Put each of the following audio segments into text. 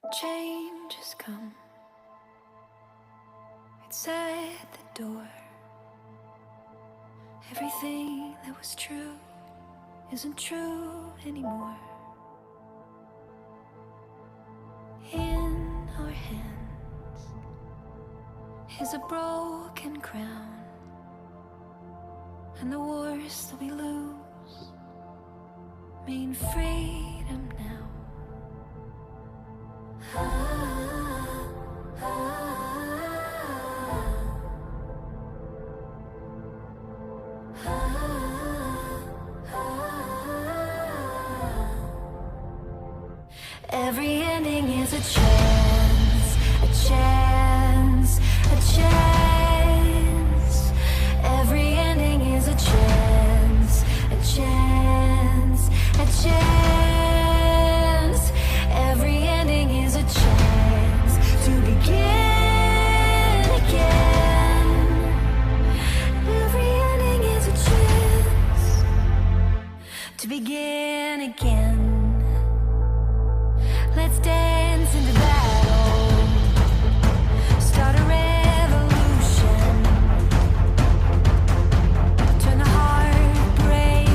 Change has come. It's at the door. Everything that was true isn't true anymore. In our hands is a broken crown, and the wars that we lose mean freedom now. Every ending is a chance, a chance, a chance. Every ending is a chance, a chance, a chance. Every ending is a chance to begin again. Every ending is a chance to begin again. Let's dance into battle, start a revolution, turn the heartbreak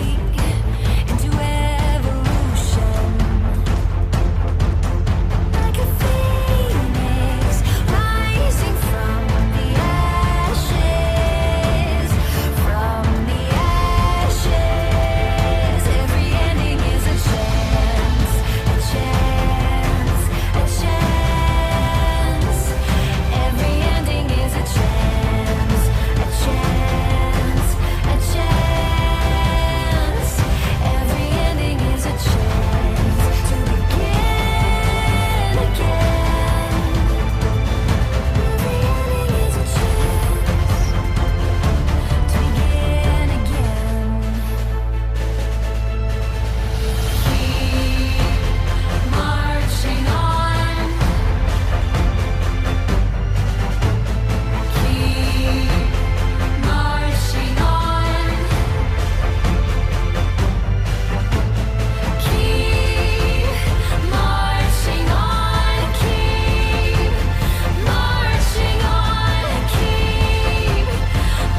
into evolution. Like a phoenix rising from the ashes, from the ashes. Every ending is a chance, a chance, a chance. Every ending is a chance, a chance, a chance. Every ending is a chance to begin again. Every ending is a chance to begin again. Keep marching on. Keep marching on. Keep marching on. Keep marching on. Keep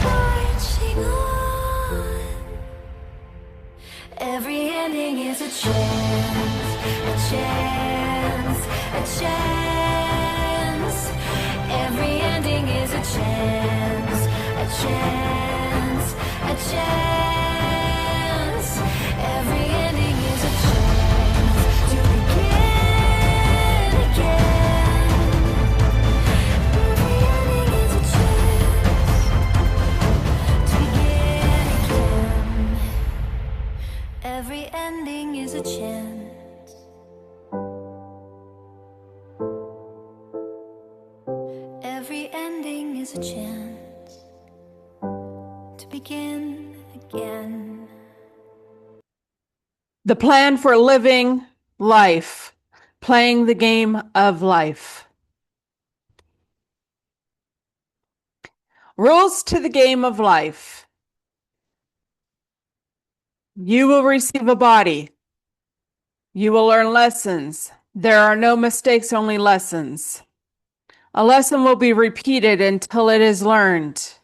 marching on. Every ending is a chance, a chance, a chance. Every ending is a chance, a chance, a chance. Every ending is a chance to begin again. Every ending is a chance to begin again. Every ending is a chance. Every ending is a chance to begin again. The plan for living life, playing the game of life. Rules to the game of life. You will receive a body. You will learn lessons. There are no mistakes, only lessons. A lesson will be repeated until it is learned.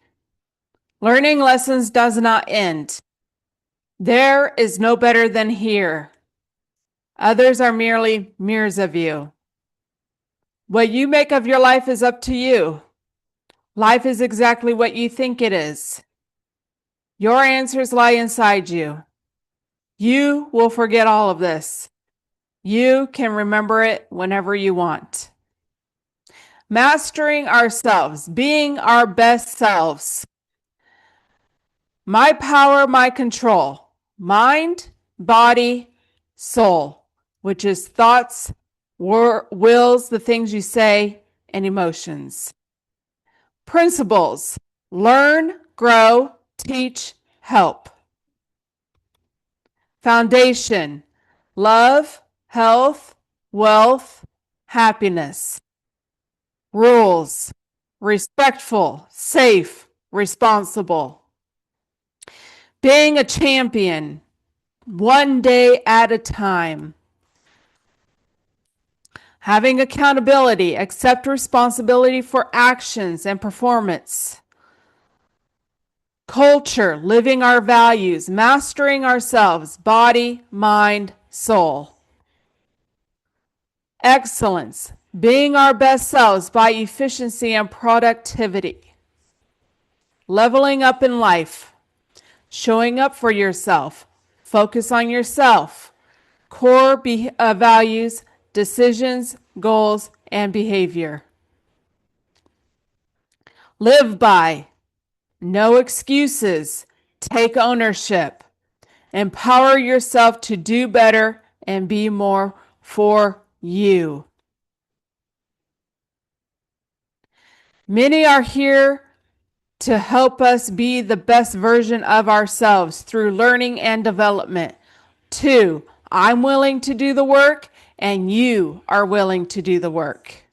Learning lessons does not end. There is no better than here. Others are merely mirrors of you. What you make of your life is up to you. Life is exactly what you think it is. Your answers lie inside you. You will forget all of this. You can remember it whenever you want. Mastering ourselves, being our best selves. My power, my control. Mind, body, soul, which is thoughts, wills, the things you say, and emotions. Principles: learn, grow, teach, help. Foundation: love, health, wealth, happiness. Rules: respectful, safe, responsible. Being a champion, one day at a time. Having accountability, accept responsibility for actions and performance. Culture, living our values, mastering ourselves, body, mind, soul. Excellence, being our best selves by efficiency and productivity. Leveling up in life, showing up for yourself, focus on yourself, core values, decisions, goals, and behavior. Live by, no excuses, take ownership, empower yourself to do better and be more for you. Many are here to help us be the best version of ourselves through learning and development. 2, I'm willing to do the work and you are willing to do the work.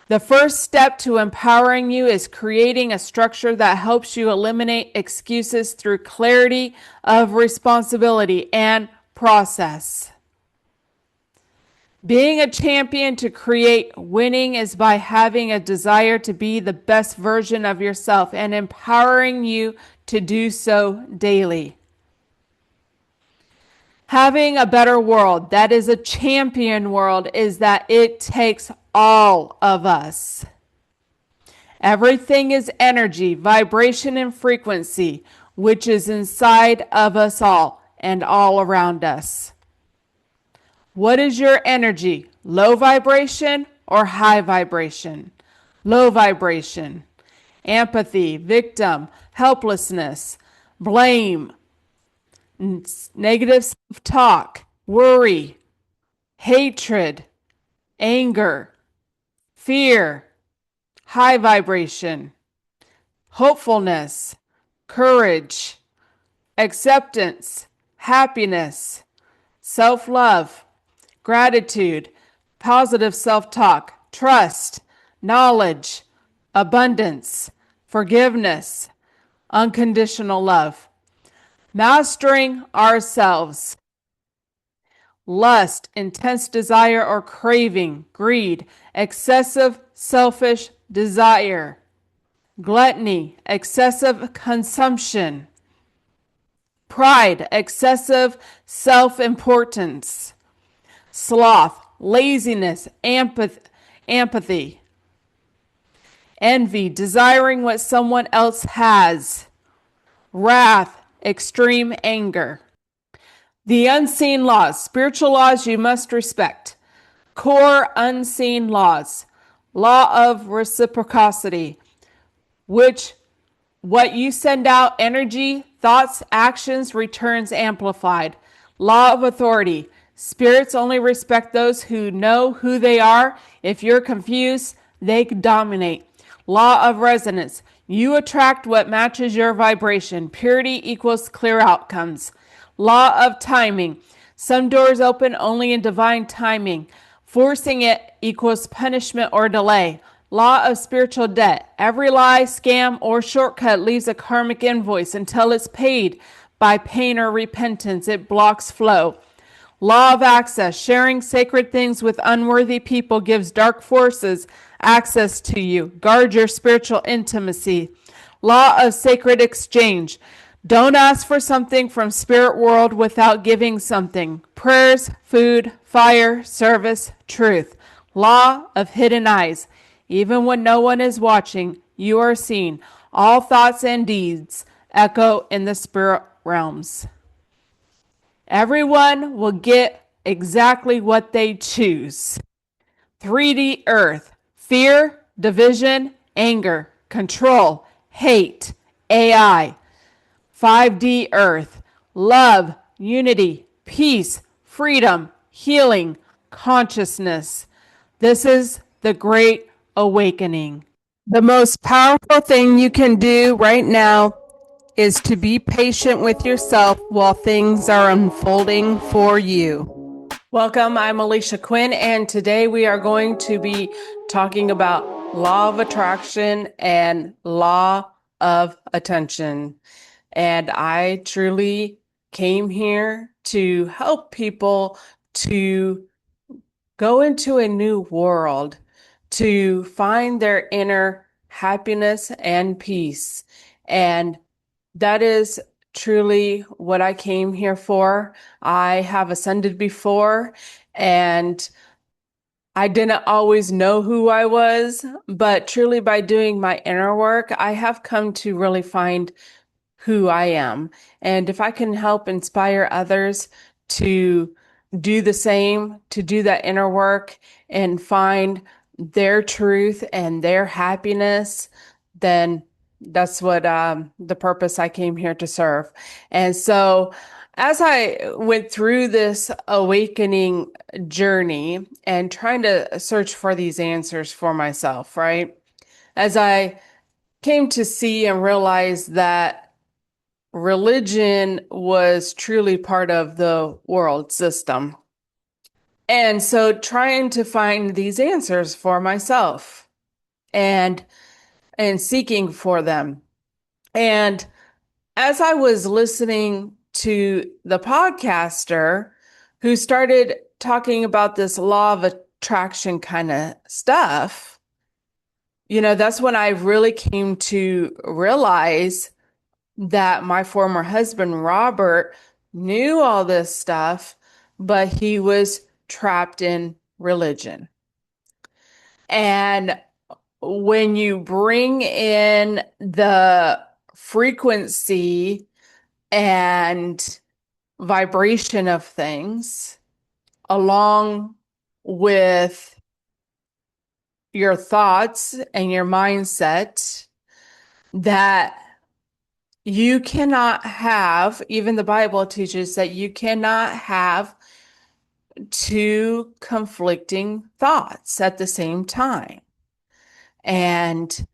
The first step to empowering you is creating a structure that helps you eliminate excuses through clarity of responsibility and process. Being a champion to create winning is by having a desire to be the best version of yourself and empowering you to do so daily. Having a better world that is a champion world is that it takes all of us. Everything is energy, vibration, and frequency, which is inside of us all and all around us. What is your energy? Low vibration or high vibration? Low vibration. Empathy, victim, helplessness, blame, negative self-talk, worry, hatred, anger, fear. High vibration. Hopefulness, courage, acceptance, happiness, self-love, gratitude, positive self-talk, trust, knowledge, abundance, forgiveness, unconditional love. Mastering ourselves. Lust, intense desire or craving, greed, excessive selfish desire. Gluttony, excessive consumption. Pride, excessive self-importance. Sloth, laziness, apathy. Envy, desiring what someone else has. Wrath, extreme anger. The unseen laws, spiritual laws you must respect. Core unseen laws. Law of reciprocity, which what you send out, energy, thoughts, actions, returns amplified. Law of authority. Spirits only respect those who know who they are. If you're confused, they dominate. Law of resonance. You attract what matches your vibration. Purity equals clear outcomes. Law of timing. Some doors open only in divine timing. Forcing it equals punishment or delay. Law of spiritual debt. Every lie, scam, or shortcut leaves a karmic invoice until it's paid by pain or repentance. It blocks flow. Law of access. Sharing sacred things with unworthy people gives dark forces access to you. Guard your spiritual intimacy. Law of sacred exchange. Don't ask for something from spirit world without giving something. Prayers, food, fire, service, truth. Law of hidden eyes. Even when no one is watching, you are seen. All thoughts and deeds echo in the spirit realms. Everyone will get exactly what they choose. 3D earth. Fear, division, anger, control, hate, AI. 5D earth. Love, unity, peace, freedom, healing, consciousness. This is the great awakening. The most powerful thing you can do right now is to be patient with yourself while things are unfolding for you. Welcome, I'm Alisha Quinn, and today we are going to be talking about law of attraction and law of attention. And I truly came here to help people to go into a new world to find their inner happiness and peace. And that is truly what I came here for. I have ascended before, and I didn't always know who I was, but truly by doing my inner work, I have come to really find who I am. And if I can help inspire others to do the same, to do that inner work and find their truth and their happiness, then that's what the purpose I came here to serve. And so, as I went through this awakening journey and trying to search for these answers for myself, right? As I came to see and realize that religion was truly part of the world system. And so trying to find these answers for myself and seeking for them. And as I was listening to the podcaster who started talking about this law of attraction kind of stuff, that's when I really came to realize that my former husband, Robert, knew all this stuff, but he was trapped in religion. And when you bring in the frequency and vibration of things along with your thoughts and your mindset, that you cannot have, even the Bible teaches that you cannot have two conflicting thoughts at the same time. And,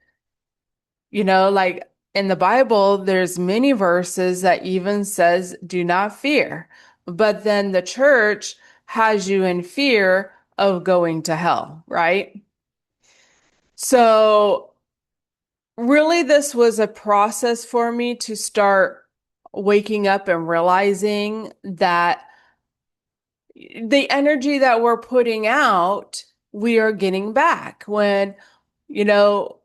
like in the Bible, there's many verses that even says, do not fear. But then the church has you in fear of going to hell, right? So really, this was a process for me to start waking up and realizing that the energy that we're putting out, we are getting back when,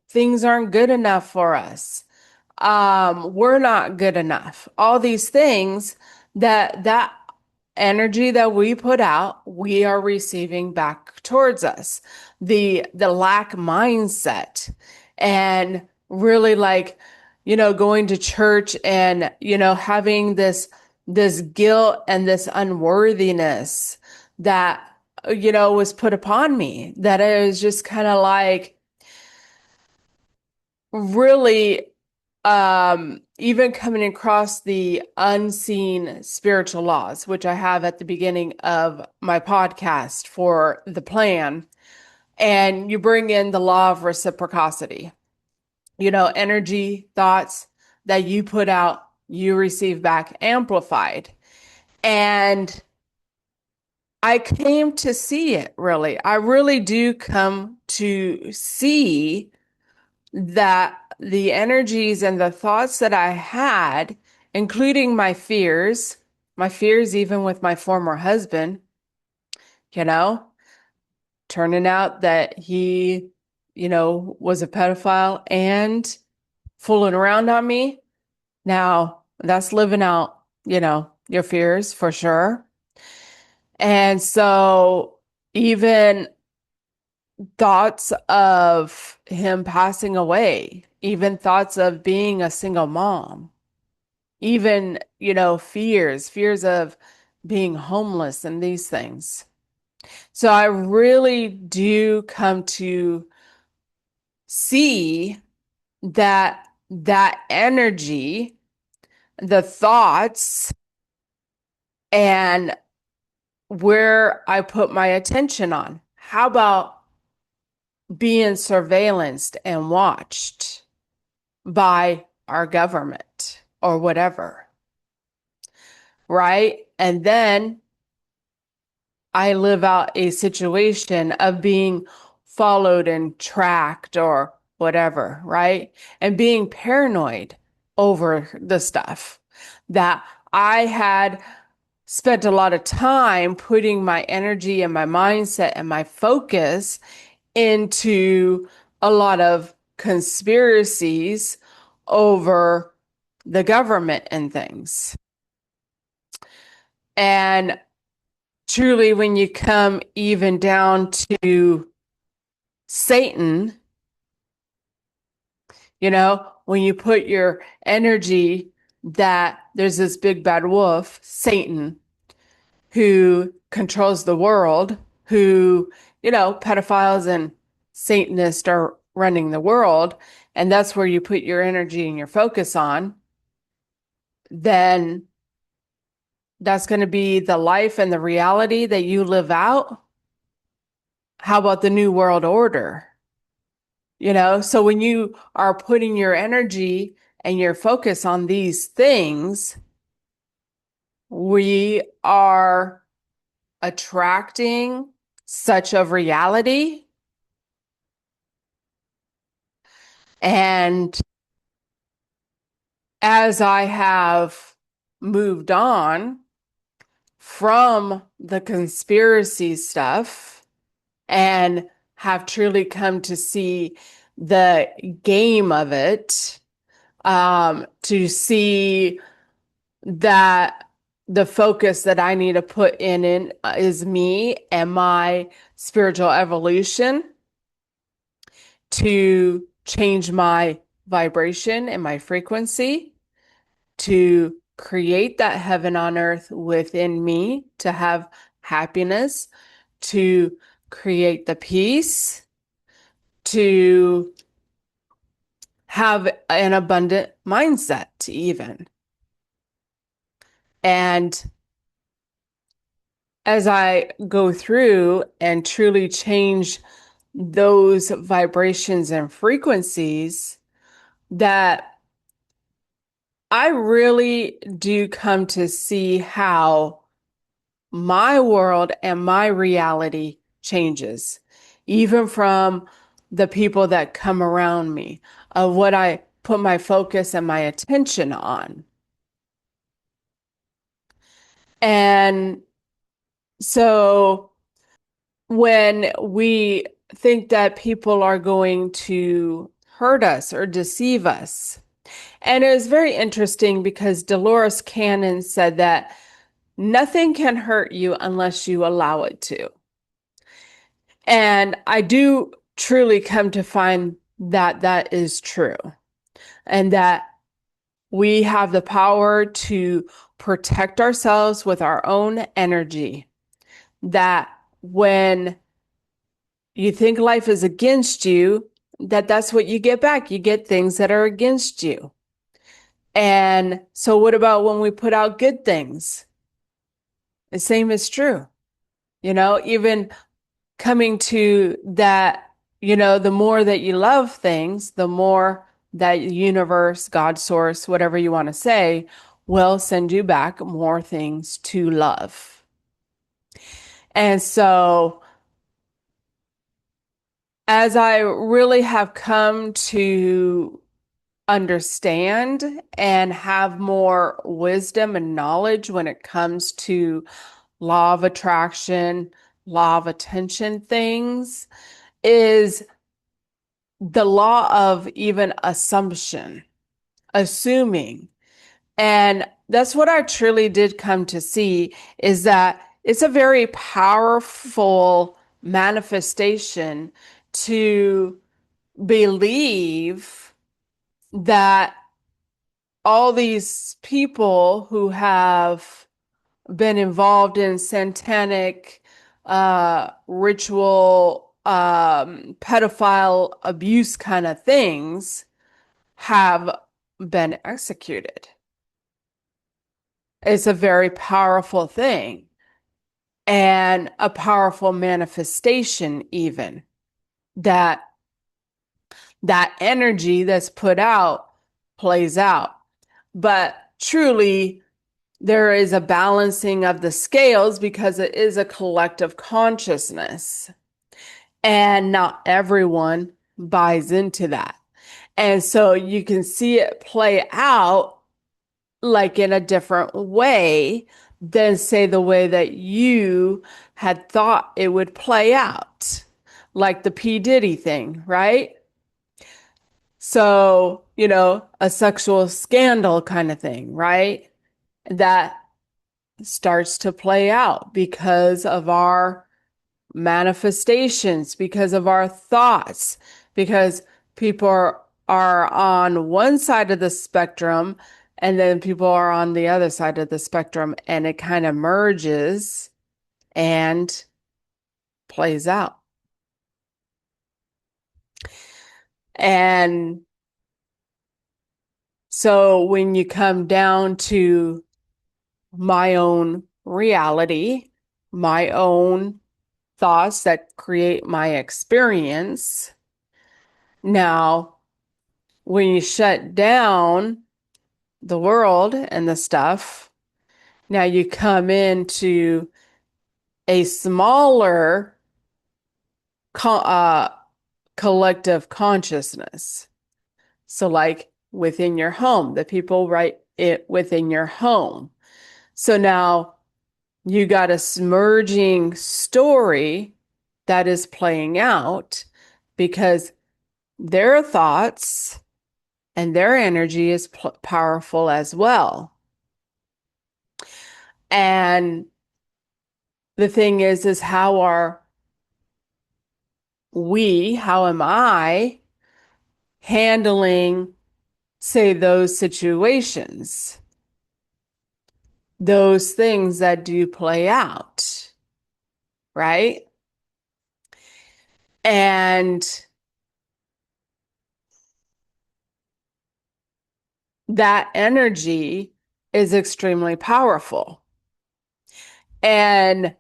things aren't good enough for us. We're not good enough. All these things that energy that we put out, we are receiving back towards us. The lack mindset and really like, going to church and, having this guilt and this unworthiness that, was put upon me, that it was just kind of like really even coming across the unseen spiritual laws, which I have at the beginning of my podcast for the plan. And you bring in the law of reciprocity, energy, thoughts that you put out, you receive back amplified. And I came to see it really. I really do come to see that the energies and the thoughts that I had, including my fears even with my former husband, turning out that he, was a pedophile and fooling around on me. Now, that's living out, your fears for sure. And so even thoughts of him passing away, even thoughts of being a single mom, even, fears of being homeless and these things. So I really do come to see that energy, the thoughts, and where I put my attention on. How about being surveillanced and watched by our government or whatever, right? And then I live out a situation of being followed and tracked or whatever, right? And being paranoid over the stuff that I had spent a lot of time putting my energy and my mindset and my focus into a lot of conspiracies over the government and things. And truly, when you come even down to Satan, when you put your energy that there's this big bad wolf, Satan, who controls the world, who, pedophiles and Satanists are running the world, and that's where you put your energy and your focus on, then that's going to be the life and the reality that you live out. How about the New World Order? So when you are putting your energy and your focus on these things, we are attracting such of reality. And as I have moved on from the conspiracy stuff and have truly come to see the game of it, to see that the focus that I need to put in is me and my spiritual evolution, to change my vibration and my frequency, to create that heaven on earth within me, to have happiness, to create the peace, to have an abundant mindset, even. And as I go through and truly change those vibrations and frequencies, that I really do come to see how my world and my reality changes, even from the people that come around me, of what I put my focus and my attention on. And so when we think that people are going to hurt us or deceive us, and it was very interesting because Dolores Cannon said that nothing can hurt you unless you allow it to. And I do truly come to find that that is true, and that we have the power to protect ourselves with our own energy. That when you think life is against you, that's what you get back. You get things that are against you. And so what about when we put out good things? The same is true. Even coming to that, the more that you love things, the more that universe, God, source, whatever you want to say, will send you back more things to love. And so as I really have come to understand and have more wisdom and knowledge when it comes to law of attraction, law of attention things, is the law of even assumption, assuming. And that's what I truly did come to see, is that it's a very powerful manifestation to believe that all these people who have been involved in satanic ritual, pedophile abuse kind of things have been executed. It's a very powerful thing, and a powerful manifestation, even that energy that's put out plays out. But truly, there is a balancing of the scales because it is a collective consciousness, and not everyone buys into that. And so you can see it play out like in a different way, then say the way that you had thought it would play out, like the P. Diddy thing, right? So, a sexual scandal kind of thing, right? That starts to play out because of our manifestations, because of our thoughts, because people are on one side of the spectrum and then people are on the other side of the spectrum, and it kind of merges and plays out. And so when you come down to my own reality, my own thoughts that create my experience, now when you shut down the world and the stuff, now you come into a smaller collective consciousness. So, like within your home, the people write it within your home. So now you got a smurging story that is playing out because their thoughts and their energy is powerful as well. And the thing is how am I handling, say, those situations, those things that do play out, right? And that energy is extremely powerful. And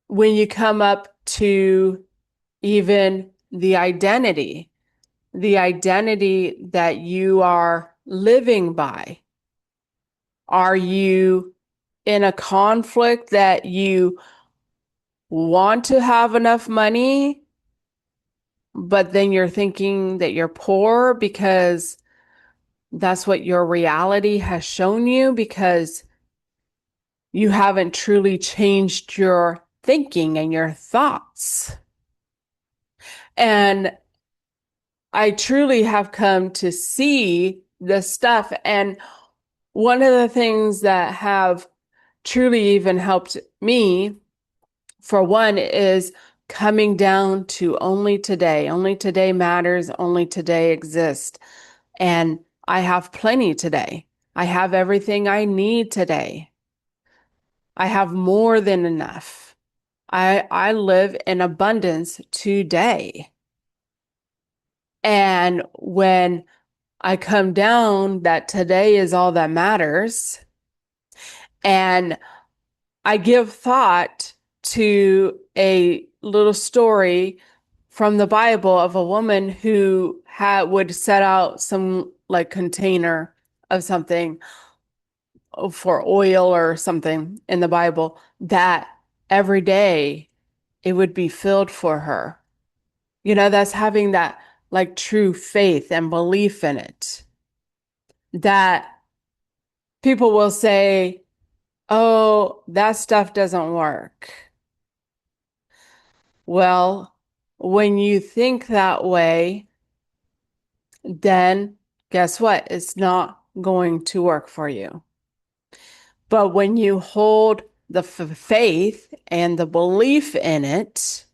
when you come up to even the identity that you are living by, are you in a conflict that you want to have enough money, but then you're thinking that you're poor because that's what your reality has shown you, because you haven't truly changed your thinking and your thoughts. And I truly have come to see this stuff. And one of the things that have truly even helped me, for one, is coming down to only today. Only today matters. Only today exists. And I have plenty today. I have everything I need today. I have more than enough. I live in abundance today. And when I come down that today is all that matters, and I give thought to a little story from the Bible of a woman who would set out some like container of something for oil or something in the Bible, that every day it would be filled for her. That's having that like true faith and belief in it. That people will say, oh, that stuff doesn't work. Well, when you think that way, then guess what? It's not going to work for you. But when you hold the faith and the belief in it,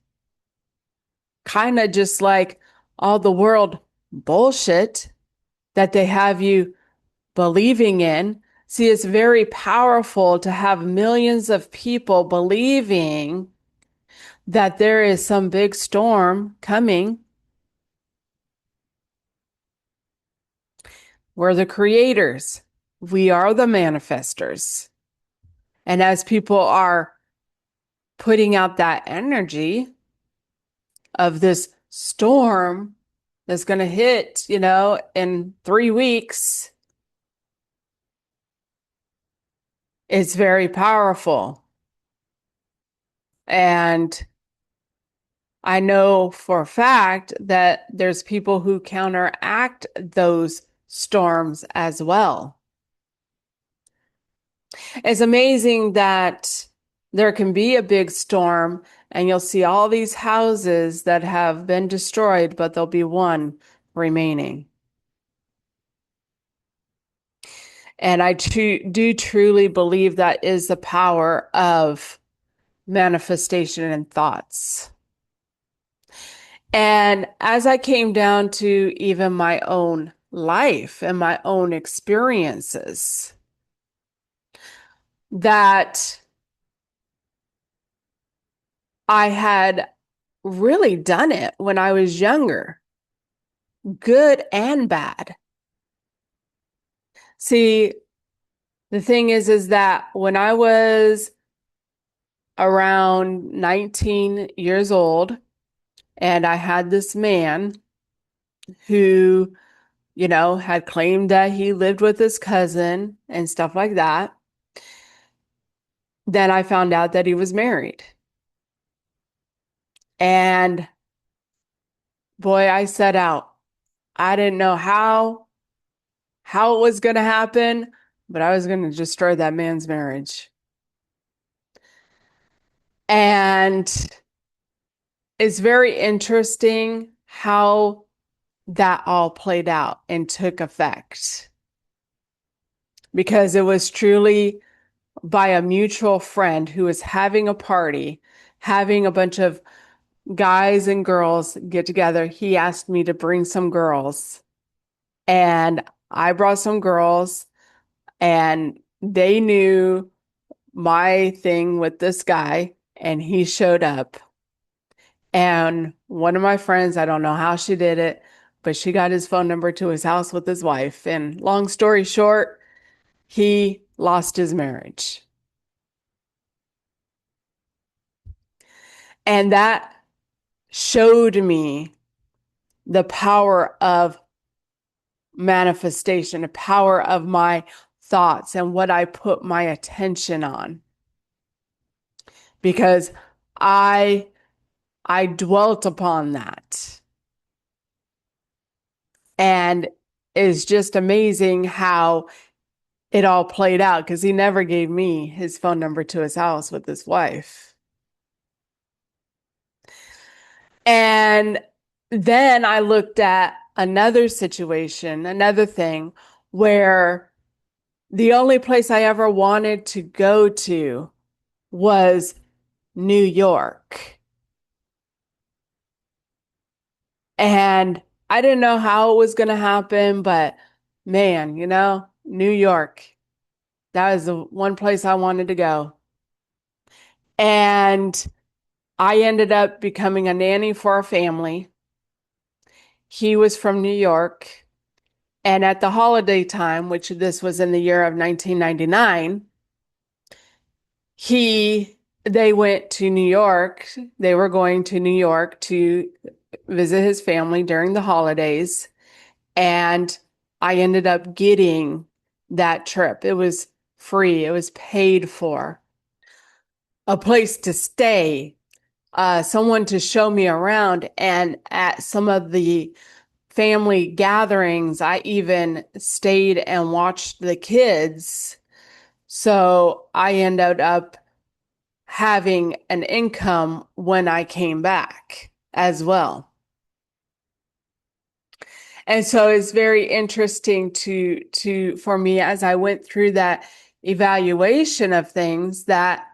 kind of just like all the world bullshit that they have you believing in. See, it's very powerful to have millions of people believing that there is some big storm coming. We're the creators. We are the manifestors. And as people are putting out that energy of this storm that's going to hit, in 3 weeks, it's very powerful. And I know for a fact that there's people who counteract those storms as well. It's amazing that there can be a big storm and you'll see all these houses that have been destroyed, but there'll be one remaining. And I do truly believe that is the power of manifestation and thoughts. And as I came down to even my own life and my own experiences, that I had really done it when I was younger, good and bad. See, the thing is that when I was around 19 years old, and I had this man who, had claimed that he lived with his cousin and stuff like that, then I found out that he was married. And boy, I set out. I didn't know how it was going to happen, but I was going to destroy that man's marriage. And it's very interesting how that all played out and took effect because it was truly by a mutual friend who was having a party, having a bunch of guys and girls get together. He asked me to bring some girls, and I brought some girls, and they knew my thing with this guy, and he showed up. And one of my friends, I don't know how she did it, but she got his phone number to his house with his wife. And long story short, he lost his marriage. And that showed me the power of manifestation, the power of my thoughts and what I put my attention on. Because I dwelt upon that. And it's just amazing how it all played out because he never gave me his phone number to his house with his wife. And then I looked at another situation, another thing where the only place I ever wanted to go to was New York. And I didn't know how it was going to happen, but man, New York, that was the one place I wanted to go. And I ended up becoming a nanny for a family. He was from New York. And at the holiday time, which this was in the year of 1999, they went to New York. They were going to New York to visit his family during the holidays. And I ended up getting that trip. It was free. It was paid for. A place to stay, someone to show me around. And at some of the family gatherings, I even stayed and watched the kids. So I ended up having an income when I came back as well. And so it's very interesting for me as I went through that evaluation of things that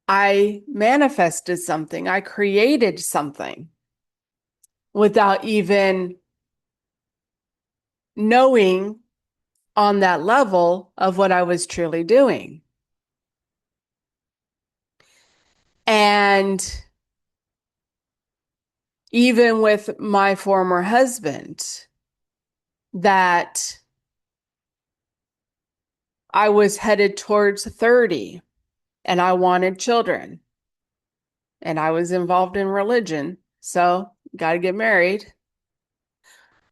I manifested something, I created something without even knowing on that level of what I was truly doing. And even with my former husband, that I was headed towards 30 and I wanted children and I was involved in religion. So, got to get married.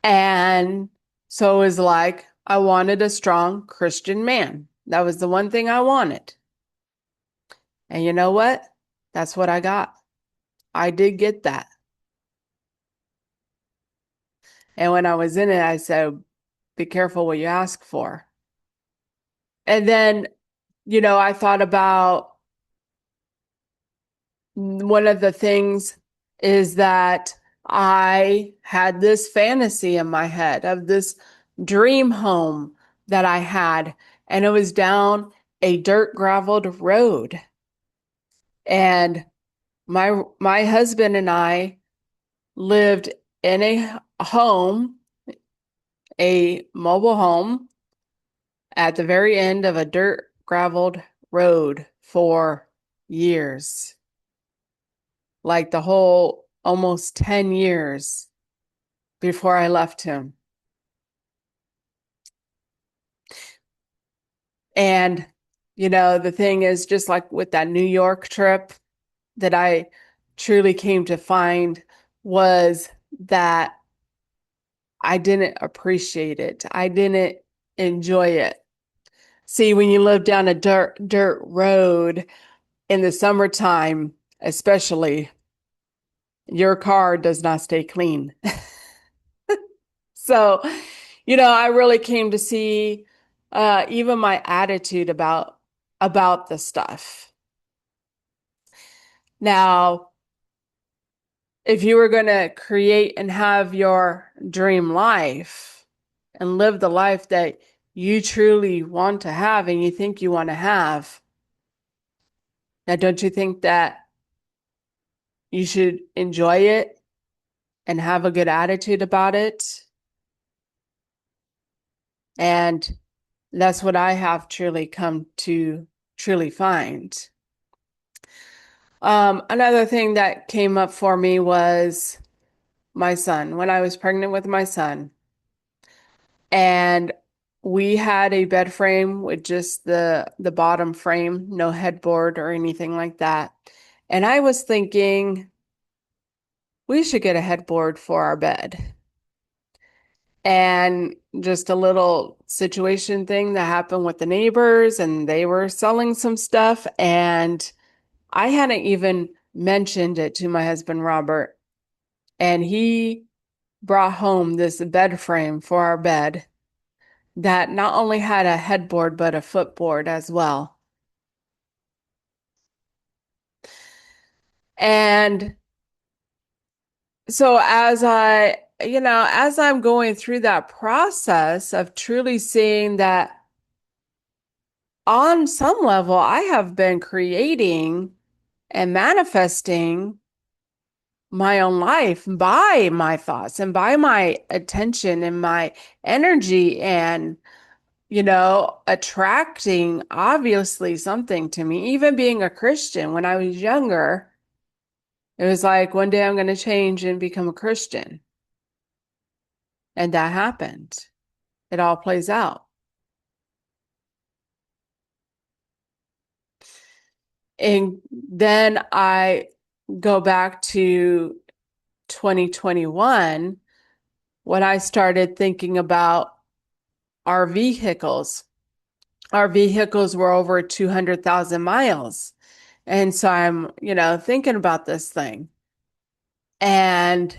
And so it was like I wanted a strong Christian man. That was the one thing I wanted. And you know what? That's what I got. I did get that. And when I was in it, I said, be careful what you ask for. And then, I thought about one of the things is that I had this fantasy in my head of this dream home that I had, and it was down a dirt graveled road. And my husband and I lived in a home, a mobile home at the very end of a dirt graveled road for years. Like the whole almost 10 years before I left him. And, the thing is, just like with that New York trip, that I truly came to find was that I didn't appreciate it. I didn't enjoy it. See, when you live down a dirt road in the summertime, especially, your car does not stay clean. So, I really came to see even my attitude about the stuff. Now, if you were going to create and have your dream life and live the life that you truly want to have and you think you want to have, now don't you think that you should enjoy it and have a good attitude about it? And that's what I have truly come to truly find. Another thing that came up for me was my son, when I was pregnant with my son. And we had a bed frame with just the bottom frame, no headboard or anything like that. And I was thinking we should get a headboard for our bed. And just a little situation thing that happened with the neighbors, and they were selling some stuff, and I hadn't even mentioned it to my husband, Robert. And he brought home this bed frame for our bed that not only had a headboard, but a footboard as well. And so as I'm going through that process of truly seeing that on some level, I have been creating and manifesting my own life by my thoughts and by my attention and my energy and, attracting obviously something to me. Even being a Christian when I was younger, it was like one day I'm going to change and become a Christian. And that happened. It all plays out. And then I go back to 2021 when I started thinking about our vehicles. Our vehicles were over 200,000 miles. And so I'm, thinking about this thing. And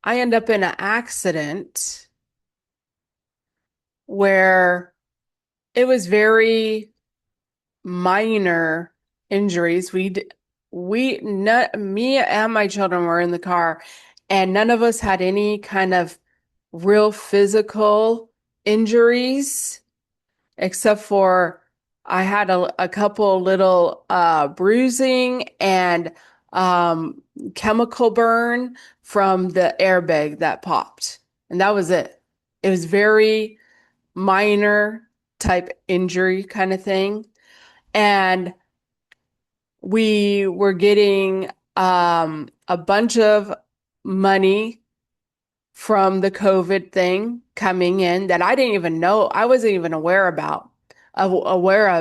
I end up in an accident where it was very minor injuries. Me and my children were in the car, and none of us had any kind of real physical injuries, except for I had a couple little bruising and chemical burn from the airbag that popped. And that was it. It was very minor type injury kind of thing. And we were getting a bunch of money from the COVID thing coming in that I didn't even know. I wasn't even aware of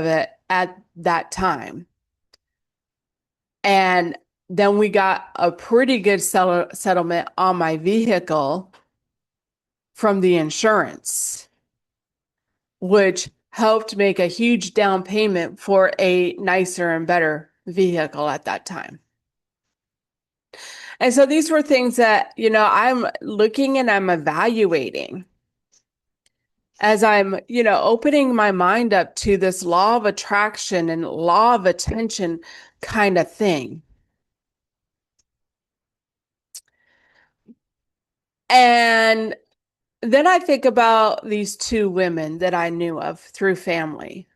it at that time. And then we got a pretty good settlement on my vehicle from the insurance, which helped make a huge down payment for a nicer and better vehicle at that time. And so these were things that, I'm looking and I'm evaluating. as I'm, opening my mind up to this law of attraction and law of attention kind of thing. And then I think about these two women that I knew of through family,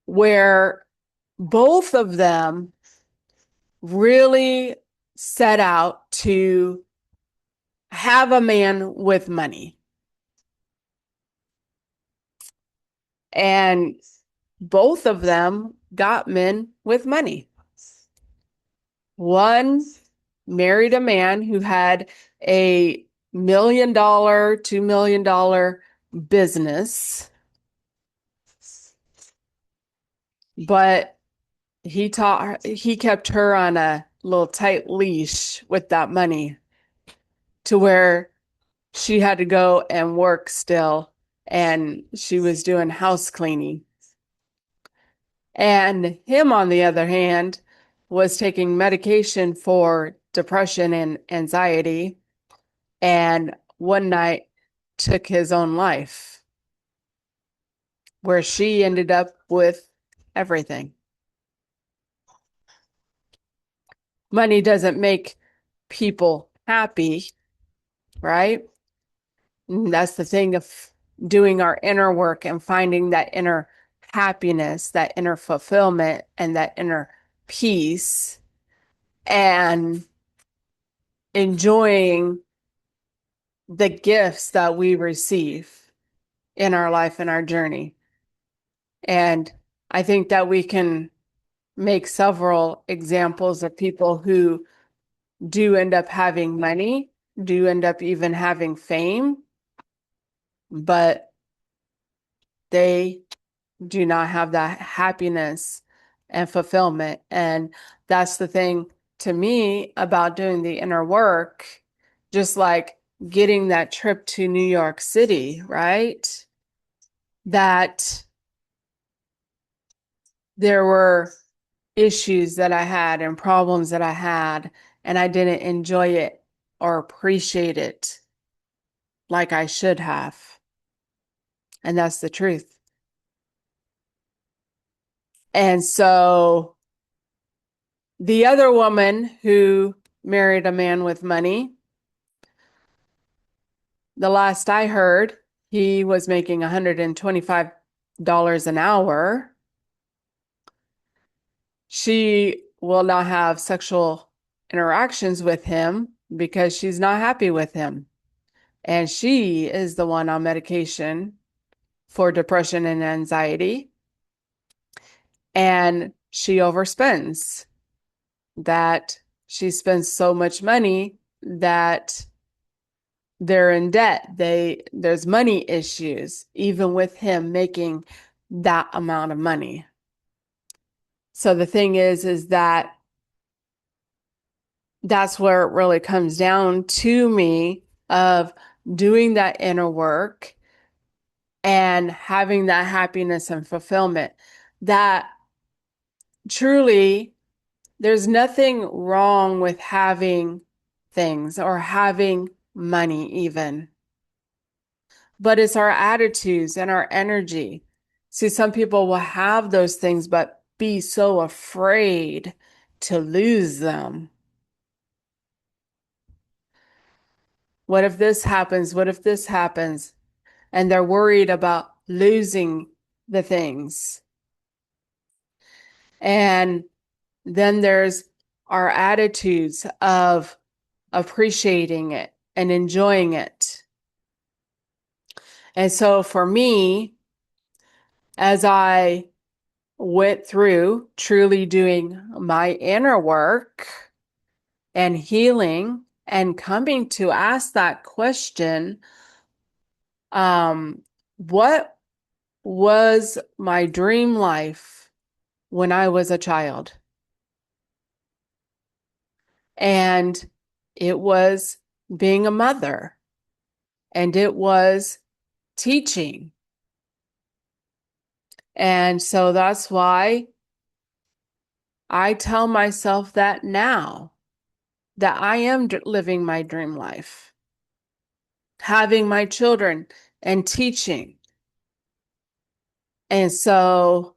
where both of them really set out to have a man with money. And both of them got men with money. One married a man who had a $1 million, $2 million business, but he kept her on a little tight leash with that money to where she had to go and work still, and she was doing house cleaning. And him, on the other hand, was taking medication for depression and anxiety, and one night took his own life, where she ended up with everything. Money doesn't make people happy, right? And that's the thing of doing our inner work and finding that inner happiness, that inner fulfillment, and that inner peace, and enjoying the gifts that we receive in our life and our journey. And I think that we can make several examples of people who do end up having money, do end up even having fame, but they do not have that happiness and fulfillment. And that's the thing to me about doing the inner work, just like getting that trip to New York City, right? That there were issues that I had and problems that I had, and I didn't enjoy it or appreciate it like I should have. And that's the truth. And so the other woman who married a man with money, the last I heard, he was making $125 an hour. She will not have sexual interactions with him because she's not happy with him. And she is the one on medication for depression and anxiety. And she overspends, that she spends so much money that they're in debt. There's money issues, even with him making that amount of money. So the thing is that that's where it really comes down to me of doing that inner work and having that happiness and fulfillment. That truly, there's nothing wrong with having things or having money even, but it's our attitudes and our energy. See, some people will have those things, but be so afraid to lose them. What if this happens? What if this happens? And they're worried about losing the things. And then there's our attitudes of appreciating it and enjoying it. And so for me, as I went through truly doing my inner work and healing and coming to ask that question, what was my dream life when I was a child? And it was being a mother, and it was teaching. And so that's why I tell myself that now, that I am living my dream life. having my children and teaching. And so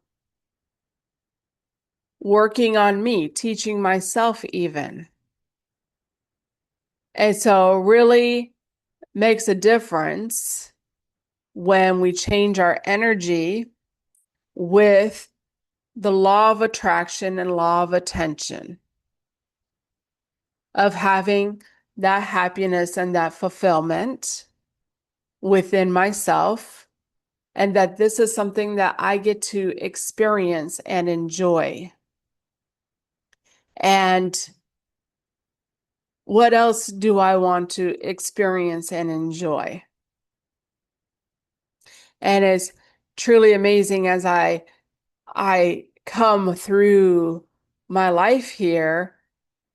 working on me, teaching myself even. And so really makes a difference when we change our energy with the law of attraction and law of attention, of having that happiness and that fulfillment within myself, and that this is something that I get to experience and enjoy. And what else do I want to experience and enjoy? And it's truly amazing as I come through my life here,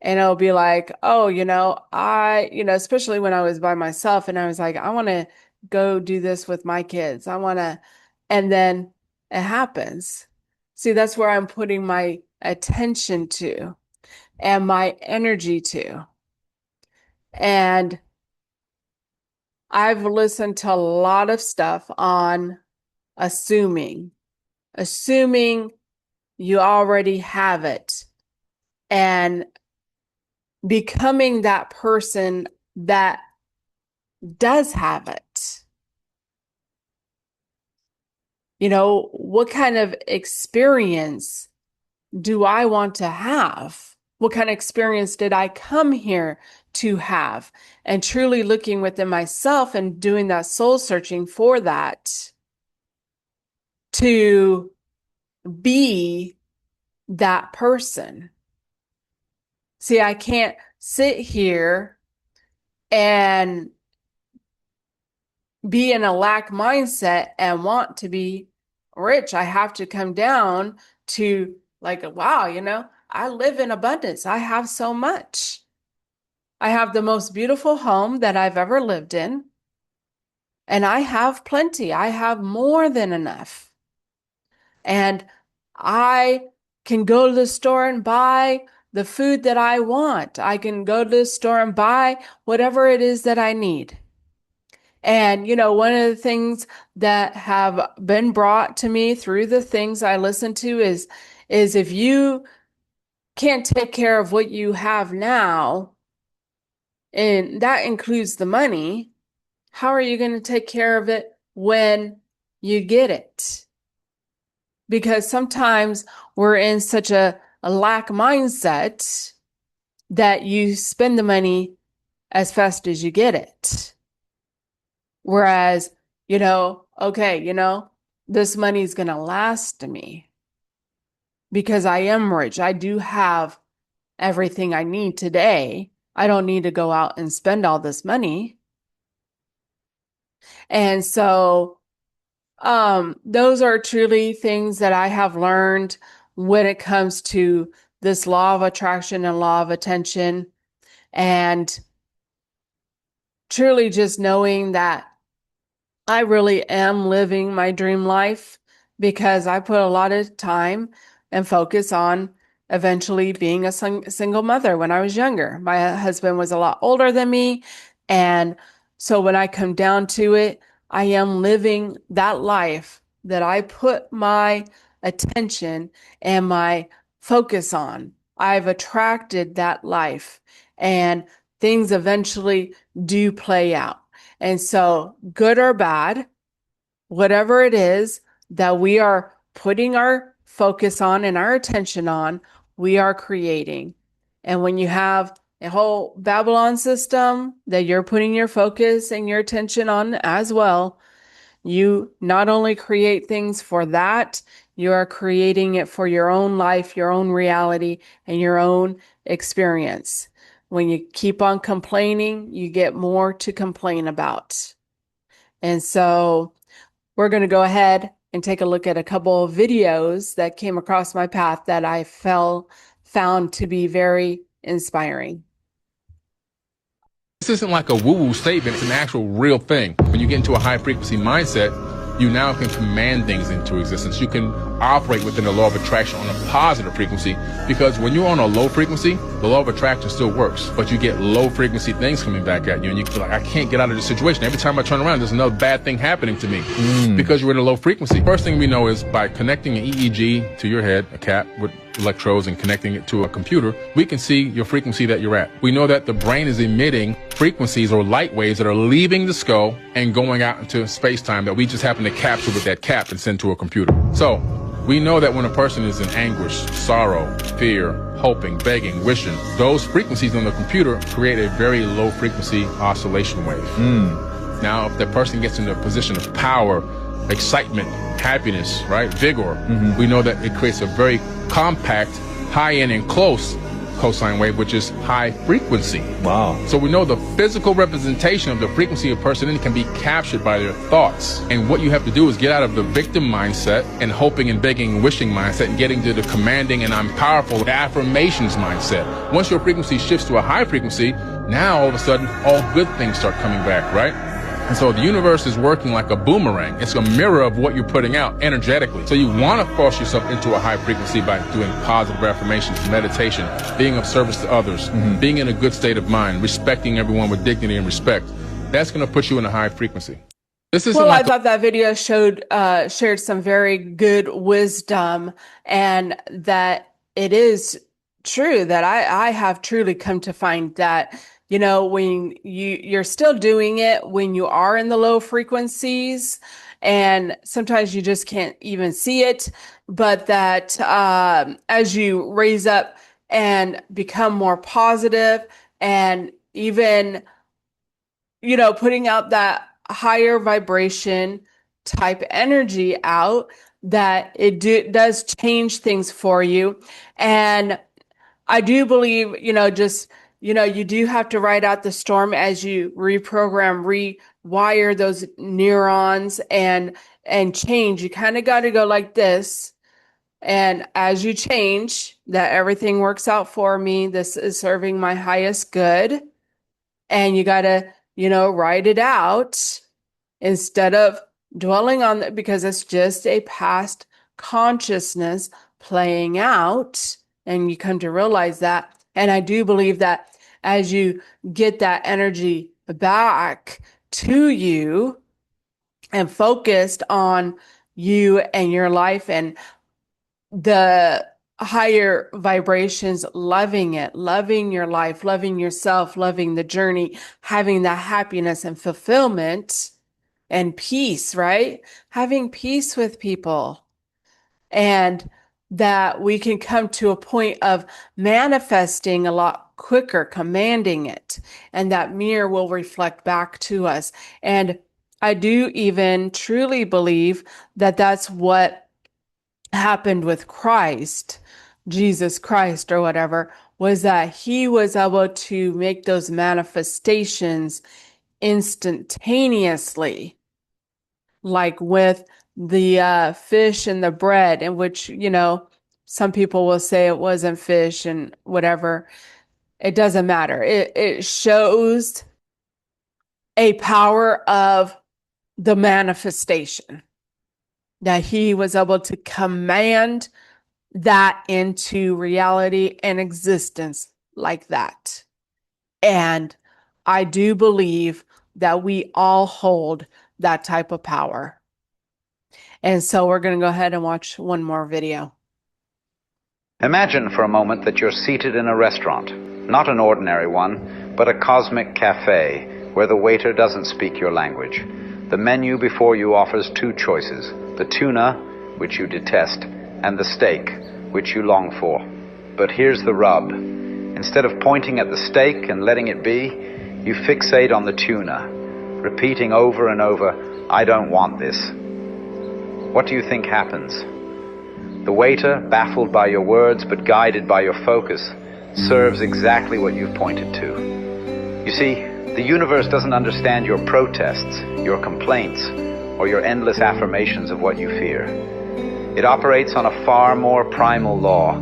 and it'll be like, oh, especially when I was by myself and I was like, I want to go do this with my kids. And then it happens. See, that's where I'm putting my attention to and my energy to. And I've listened to a lot of stuff on assuming you already have it, and becoming that person that does have it. What kind of experience do I want to have? What kind of experience did I come here to have? And truly looking within myself and doing that soul searching for that, to be that person. See, I can't sit here and be in a lack mindset and want to be rich. I have to come down to like, wow, I live in abundance. I have so much. I have the most beautiful home that I've ever lived in. And I have plenty. I have more than enough. And I can go to the store and buy the food that I want. I can go to the store and buy whatever it is that I need. And, one of the things that have been brought to me through the things I listen to is if you can't take care of what you have now, and that includes the money, how are you going to take care of it when you get it? Because sometimes we're in such a lack mindset that you spend the money as fast as you get it. Whereas, this money is going to last me because I am rich. I do have everything I need today. I don't need to go out and spend all this money. And so, those are truly things that I have learned when it comes to this law of attraction and law of attention, and truly just knowing that I really am living my dream life, because I put a lot of time and focus on eventually being a single mother when I was younger. My husband was a lot older than me. And so when I come down to it, I am living that life that I put my attention and my focus on. I've attracted that life, and things eventually do play out. And so, good or bad, whatever it is that we are putting our focus on and our attention on, we are creating. And when you have a whole Babylon system that you're putting your focus and your attention on as well, you not only create things for that, you are creating it for your own life, your own reality, and your own experience. When you keep on complaining, you get more to complain about. And so we're going to go ahead and take a look at a couple of videos that came across my path that I found to be very inspiring. This isn't like a woo-woo statement. It's an actual real thing. When you get into a high frequency mindset, you now can command things into existence. You can operate within the law of attraction on a positive frequency, because when you're on a low frequency, the law of attraction still works, but you get low frequency things coming back at you, and you feel like, I can't get out of this situation. Every time I turn around, there's another bad thing happening to me because you're in a low frequency. First thing we know is by connecting an EEG to your head, a cap with electrodes, and connecting it to a computer, we can see your frequency that you're at. We know that the brain is emitting frequencies or light waves that are leaving the skull and going out into space-time that we just happen to capture with that cap and send to a computer. So we know that when a person is in anguish, sorrow, fear, hoping, begging, wishing, those frequencies on the computer create a very low frequency oscillation wave. Now, if the person gets into a position of power, excitement, happiness, right, vigor, we know that it creates a very compact, high-end and close cosine wave, which is high frequency. Wow. So we know the physical representation of the frequency of a person can be captured by their thoughts. And what you have to do is get out of the victim mindset and hoping and begging and wishing mindset and getting to the commanding and I'm powerful affirmations mindset. Once your frequency shifts to a high frequency, now all of a sudden all good things start coming back, right? And so the universe is working like a boomerang. It's a mirror of what you're putting out energetically. So you want to force yourself into a high frequency by doing positive affirmations, meditation, being of service to others, being in a good state of mind, respecting everyone with dignity and respect. That's going to put you in a high frequency. This is I thought that video shared some very good wisdom, and that it is true that I have truly come to find that, you know, when you're still doing it when you are in the low frequencies, and sometimes you just can't even see it, but that as you raise up and become more positive, and even, you know, putting out that higher vibration type energy out, that it does change things for you. And I do believe, you know, just, you know, you do have to ride out the storm as you reprogram, rewire those neurons and change. You kind of got to go like this. And as you change, that everything works out for me. This is serving my highest good. And you got to, you know, write it out instead of dwelling on it, because it's just a past consciousness playing out. And you come to realize that. And I do believe that as you get that energy back to you and focused on you and your life and the higher vibrations, loving it, loving your life, loving yourself, loving the journey, having that happiness and fulfillment and peace, right? Having peace with people, and that we can come to a point of manifesting a lot quicker, commanding it, and that mirror will reflect back to us. And I do even truly believe that that's what happened with Christ, Jesus Christ or whatever, was that he was able to make those manifestations instantaneously, like with the fish and the bread, in which, you know, some people will say it wasn't fish and whatever. It doesn't matter. It shows a power of the manifestation, that he was able to command that into reality and existence like that. And I do believe that we all hold that type of power. And so we're going to go ahead and watch one more video. Imagine for a moment that you're seated in a restaurant, not an ordinary one, but a cosmic cafe where the waiter doesn't speak your language. The menu before you offers two choices: the tuna, which you detest, and the steak, which you long for. But here's the rub. Instead of pointing at the steak and letting it be, you fixate on the tuna, repeating over and over, "I don't want this." What do you think happens? The waiter, baffled by your words but guided by your focus, serves exactly what you've pointed to. You see, the universe doesn't understand your protests, your complaints, or your endless affirmations of what you fear. It operates on a far more primal law,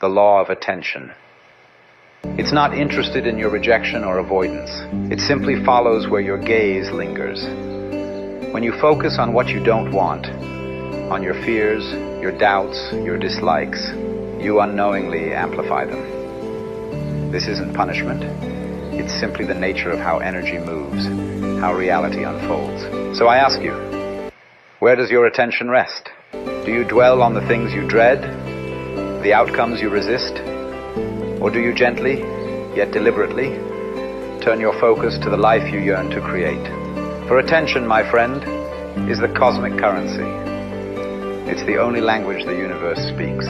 the law of attention. It's not interested in your rejection or avoidance. It simply follows where your gaze lingers. When you focus on what you don't want, on your fears, your doubts, your dislikes, you unknowingly amplify them. This isn't punishment. It's simply the nature of how energy moves, how reality unfolds. So I ask you, where does your attention rest? Do you dwell on the things you dread, the outcomes you resist? Or do you gently, yet deliberately, turn your focus to the life you yearn to create? For attention, my friend, is the cosmic currency. It's the only language the universe speaks.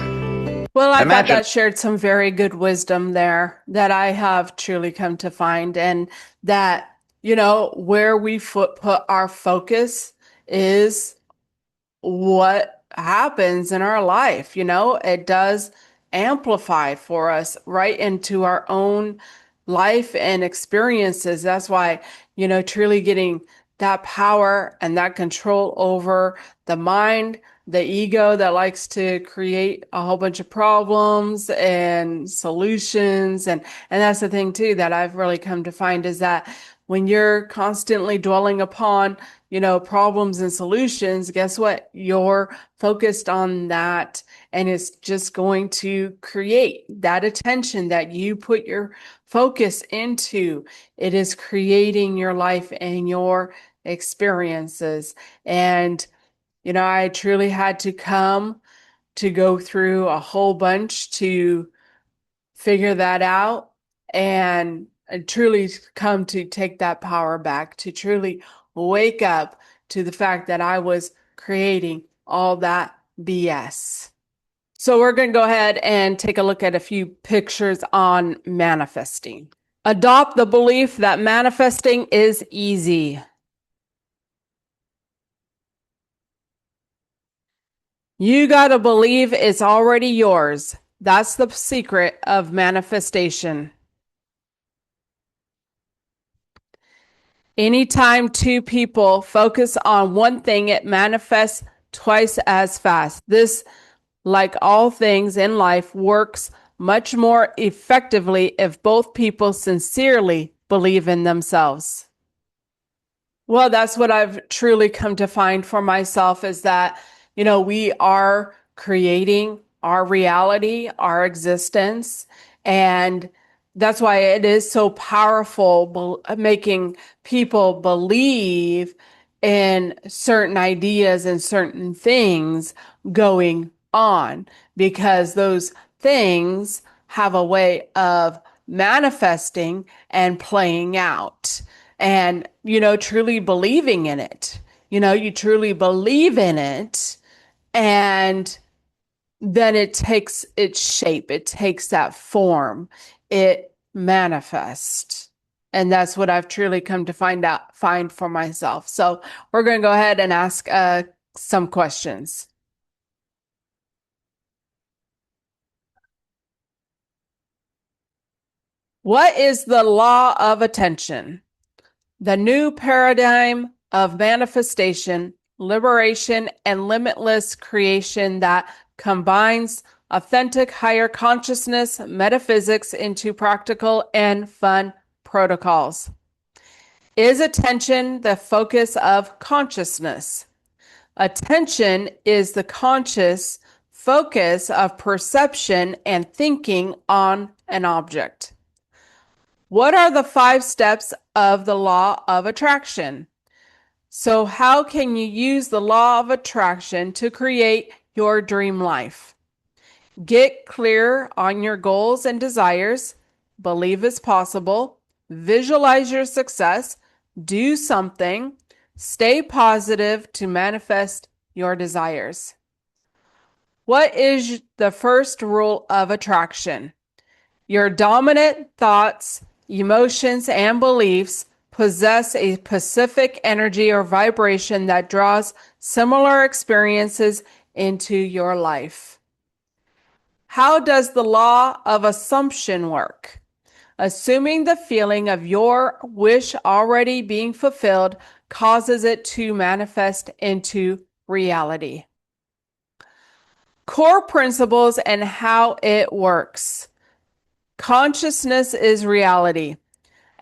Well, I thought Imagine- that shared some very good wisdom there that I have truly come to find, and that, where we put our focus is what happens in our life. It does amplify for us right into our own life and experiences. That's why, truly getting that power and that control over the mind, the ego that likes to create a whole bunch of problems and solutions. And that's the thing too, that I've really come to find, is that when you're constantly dwelling upon, problems and solutions, guess what? You're focused on that, and it's just going to create that attention that you put your focus into. It is creating your life and your experiences. And I truly had to come to go through a whole bunch to figure that out, and truly come to take that power back, to truly wake up to the fact that I was creating all that BS. So we're going to go ahead and take a look at a few pictures on manifesting. Adopt the belief that manifesting is easy. You got to believe it's already yours. That's the secret of manifestation. Anytime two people focus on one thing, it manifests twice as fast. This, like all things in life, works much more effectively if both people sincerely believe in themselves. Well, that's what I've truly come to find for myself, is that, we are creating our reality, our existence. And that's why it is so powerful, making people believe in certain ideas and certain things going on, because those things have a way of manifesting and playing out. And, truly believing in it. You truly believe in it, and then it takes its shape. It takes that form. It manifests. And that's what I've truly come to find for myself. So we're going to go ahead and ask some questions. What is the law of attention? The new paradigm of manifestation, liberation, and limitless creation that combines authentic higher consciousness metaphysics into practical and fun protocols. Is attention the focus of consciousness? Attention is the conscious focus of perception and thinking on an object. What are the 5 steps of the law of attraction? So how can you use the law of attraction to create your dream life? Get clear on your goals and desires. Believe it's possible. Visualize your success. Do something. Stay positive to manifest your desires. What is the first rule of attraction? Your dominant thoughts, emotions, and beliefs possess a specific energy or vibration that draws similar experiences into your life. How does the law of assumption work? Assuming the feeling of your wish already being fulfilled causes it to manifest into reality. Core principles and how it works. Consciousness is reality.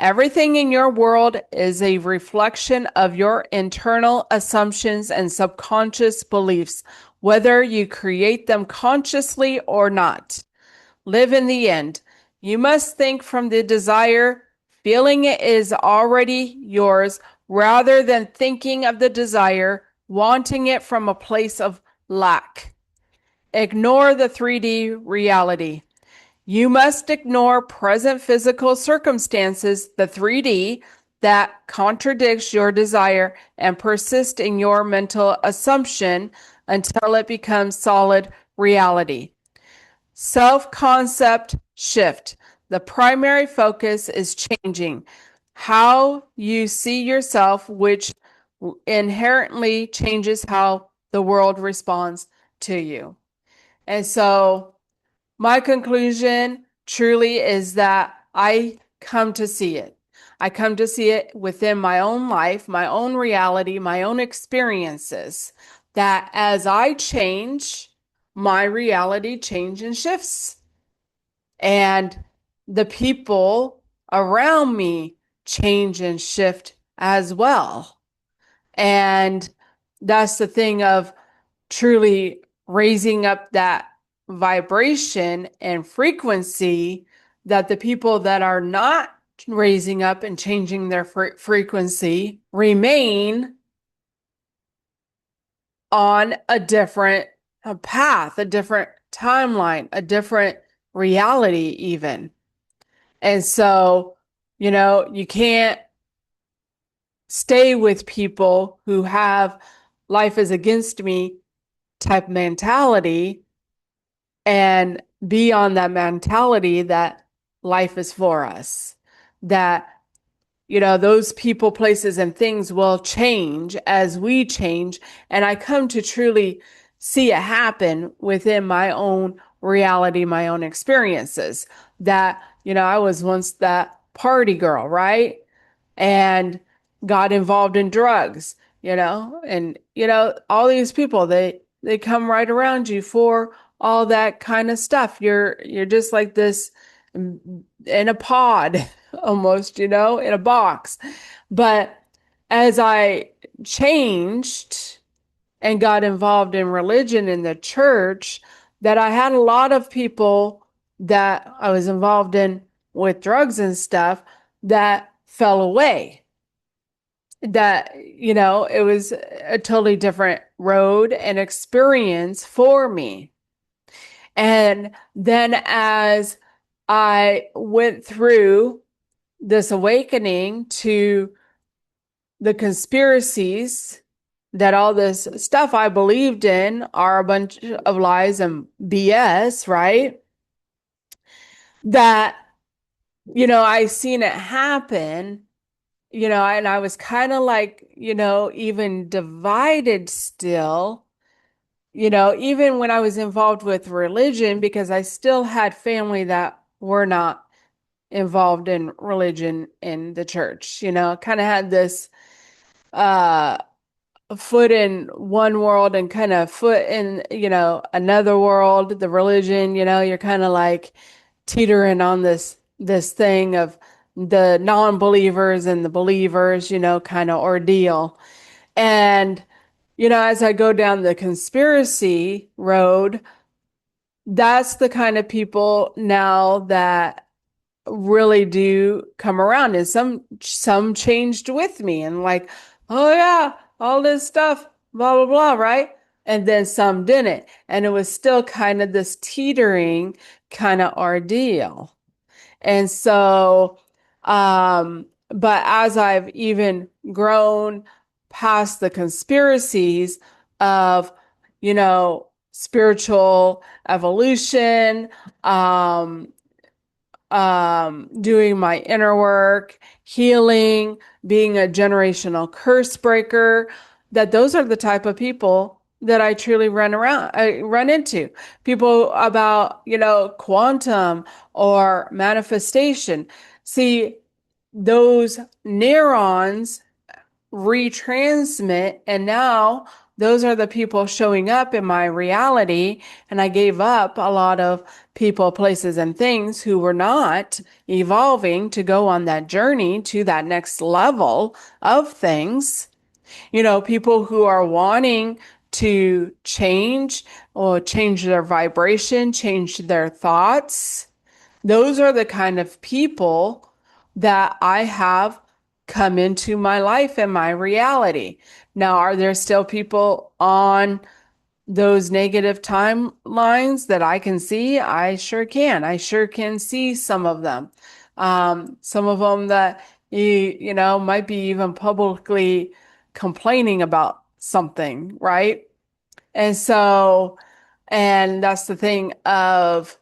Everything in your world is a reflection of your internal assumptions and subconscious beliefs, whether you create them consciously or not. Live in the end. You must think from the desire, feeling it is already yours, rather than thinking of the desire, wanting it from a place of lack. Ignore the 3D reality. You must ignore present physical circumstances, the 3D, that contradicts your desire and persist in your mental assumption until it becomes solid reality. Self-concept shift. The primary focus is changing how you see yourself, which inherently changes how the world responds to you. And so my conclusion truly is that I come to see it. I come to see it within my own life, my own reality, my own experiences, that as I change, my reality changes and shifts. And the people around me change and shift as well. And that's the thing of truly raising up that vibration and frequency, that the people that are not raising up and changing their frequency remain on a different path, a different timeline, a different reality even. And so, you can't stay with people who have life is against me type mentality and be on that mentality that life is for us, that those people, places, and things will change as we change. And I come to truly see it happen within my own reality, my own experiences, that I was once that party girl, right? And got involved in drugs, and all these people, they come right around you for all that kind of stuff. You're just like this in a pod almost, in a box. But as I changed and got involved in religion in the church, that I had a lot of people that I was involved in with drugs and stuff that fell away. That, it was a totally different road and experience for me. And then as I went through this awakening to the conspiracies, that all this stuff I believed in are a bunch of lies and BS, right? That, I seen it happen, and I was kind of like, even divided still, even when I was involved with religion, because I still had family that were not involved in religion in the church, kind of had this foot in one world and kind of foot in, another world, the religion, you're kind of like teetering on this thing of the non-believers and the believers, kind of ordeal. And, as I go down the conspiracy road, that's the kind of people now that really do come around. And some changed with me and like, oh yeah, all this stuff, blah, blah, blah, right? And then some didn't. And it was still kind of this teetering kind of ordeal. And so, but as I've even grown past the conspiracies of, spiritual evolution, doing my inner work, healing, being a generational curse breaker, that those are the type of people that I truly run into. People about, quantum or manifestation. See, those neurons retransmit, and now those are the people showing up in my reality. And I gave up a lot of people, places, and things who were not evolving to go on that journey to that next level of things. People who are wanting to change or change their vibration, change their thoughts. Those are the kind of people that I have come into my life and my reality. Now, are there still people on those negative timelines that I can see? I sure can. I sure can see some of them. Some of them that might be even publicly complaining about something, right? And that's the thing of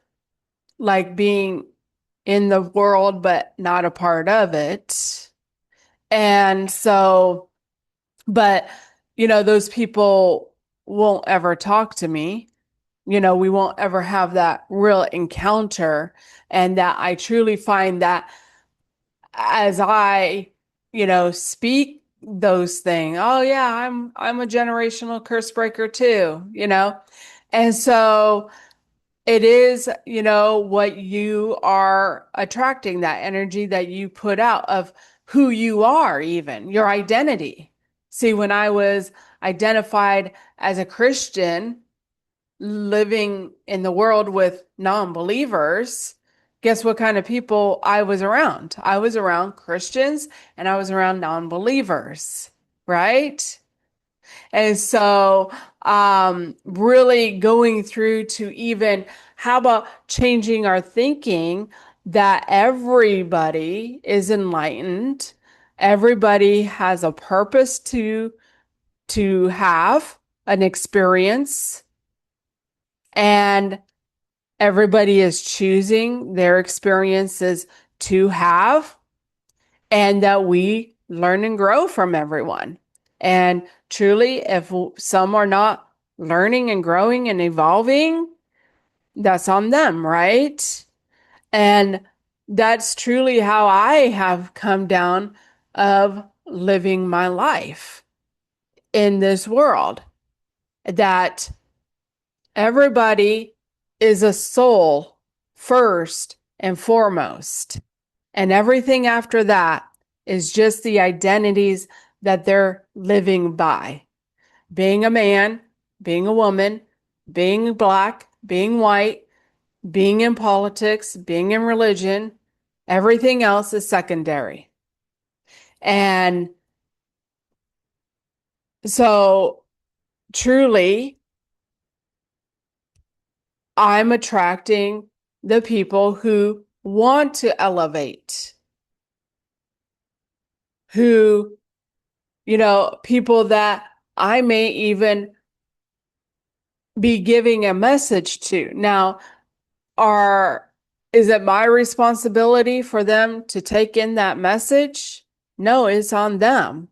like being in the world but not a part of it. And so, but those people won't ever talk to me. We won't ever have that real encounter. And that I truly find that as I, speak those things, oh yeah, I'm a generational curse breaker too, And so it is, what you are attracting, that energy that you put out of who you are, even your identity. See, when I was identified as a Christian living in the world with non-believers, guess what kind of people I was around? I was around Christians and I was around non-believers, right? And so, really going through to even how about changing our thinking that everybody is enlightened, everybody has a purpose to have an experience, and everybody is choosing their experiences to have, and that we learn and grow from everyone. And truly, if some are not learning and growing and evolving, that's on them, right? And that's truly how I have come down of living my life in this world, that everybody is a soul first and foremost. And everything after that is just the identities that they're living by. Being a man, being a woman, being black, being white, being in politics, being in religion, everything else is secondary. And so truly, I'm attracting the people who want to elevate, who, people that I may even be giving a message to. Now, is it my responsibility for them to take in that message? No, it's on them.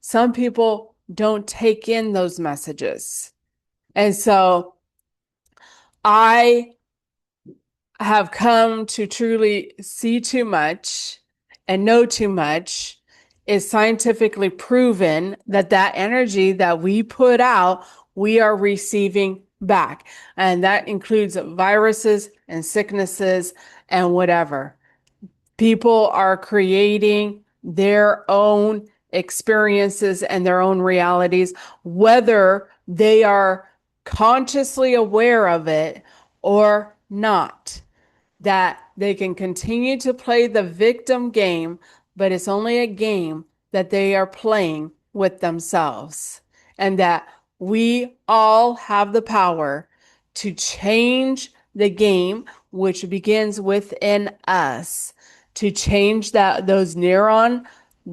Some people don't take in those messages. And so I have come to truly see too much and know too much. Is scientifically proven that energy that we put out, we are receiving back. And that includes viruses and sicknesses and whatever. People are creating their own experiences and their own realities, whether they are consciously aware of it or not. That they can continue to play the victim game, but it's only a game that they are playing with themselves. And that we all have the power to change the game, which begins within us, to change those neuron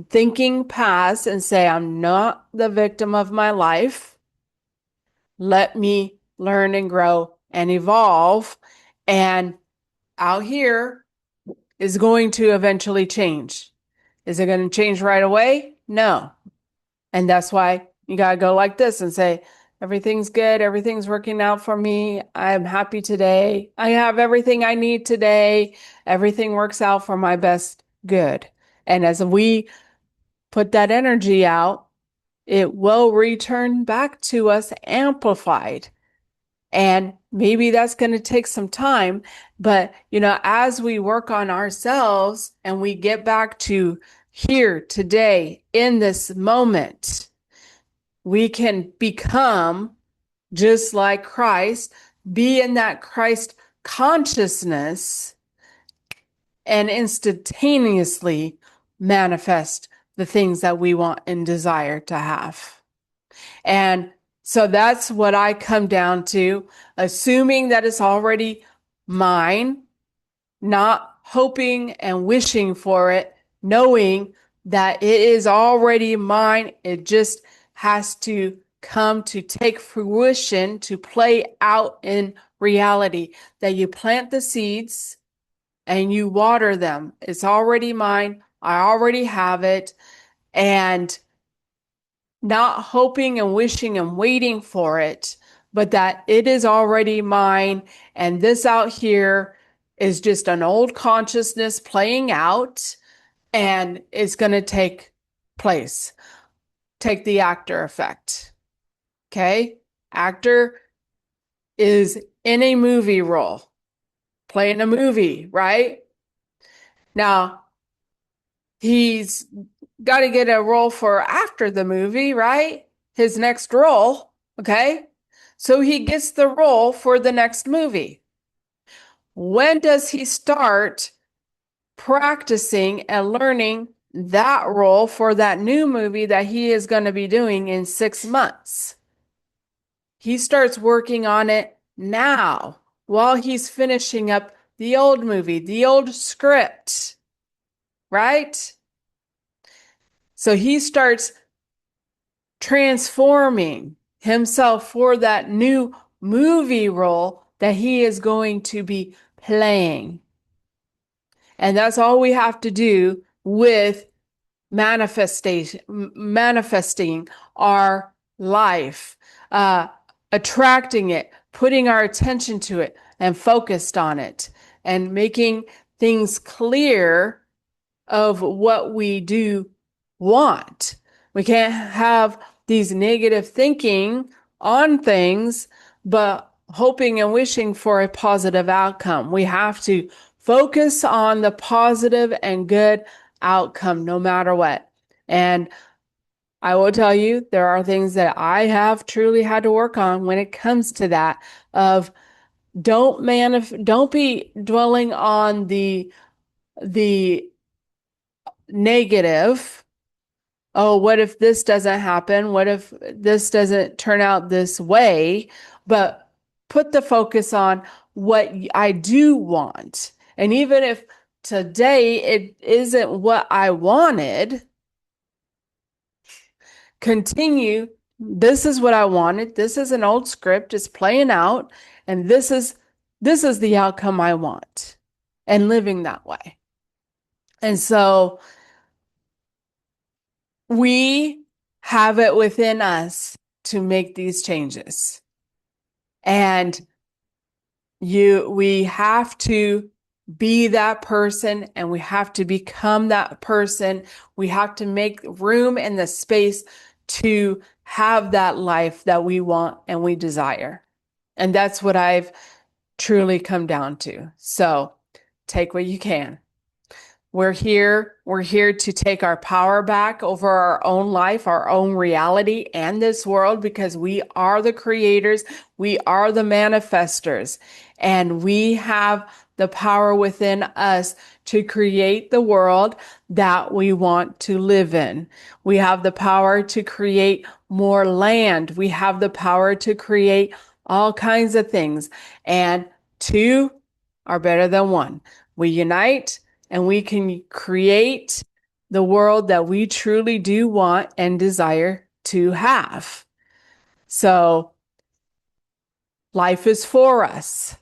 thinking paths and say, I'm not the victim of my life. Let me learn and grow and evolve. And out here is going to eventually change. Is it going to change right away? No. And that's why you got to go like this and say, everything's good. Everything's working out for me. I'm happy today. I have everything I need today. Everything works out for my best good. And as we put that energy out, it will return back to us amplified. And maybe that's going to take some time, but as we work on ourselves and we get back to here today in this moment, we can become just like Christ, be in that Christ consciousness, and instantaneously manifest the things that we want and desire to have. And so that's what I come down to, assuming that it's already mine, not hoping and wishing for it, knowing that it is already mine. It just has to come to take fruition, to play out in reality, that you plant the seeds and you water them. It's already mine. I already have it. And not hoping and wishing and waiting for it, but that it is already mine. And this out here is just an old consciousness playing out, and it's going to take place. Take the actor effect. Okay? Actor is in a movie role, playing a movie, right? Now, he's got to get a role for after the movie, right? His next role, okay? So he gets the role for the next movie. When does he start practicing and learning that role for that new movie that he is going to be doing in 6 months? He starts working on it now while he's finishing up the old movie, the old script, right? So he starts transforming himself for that new movie role that he is going to be playing. And that's all we have to do with manifesting our life, attracting it, putting our attention to it and focused on it, and making things clear of what we do want. We can't have these negative thinking on things, but hoping and wishing for a positive outcome. We have to focus on the positive and good outcome no matter what. And I will tell you, there are things that I have truly had to work on when it comes to that, of don't be dwelling on the negative. Oh, what if this doesn't happen? What if this doesn't turn out this way? But put the focus on what I do want. And even if today it isn't what I wanted, continue. This is what I wanted. This is an old script. It's playing out. And this is the outcome I want. And living that way. And so we have it within us to make these changes. And we have to be that person, and we have to become that person. We have to make room in the space to have that life that we want and we desire. And that's what I've truly come down to. So take what you can. We're here to take our power back over our own life, our own reality, and this world, because we are the creators, we are the manifestors, and we have the power within us to create the world that we want to live in. We have the power to create more land. We have the power to create all kinds of things, and two are better than one. We unite, and we can create the world that we truly do want and desire to have. So life is for us.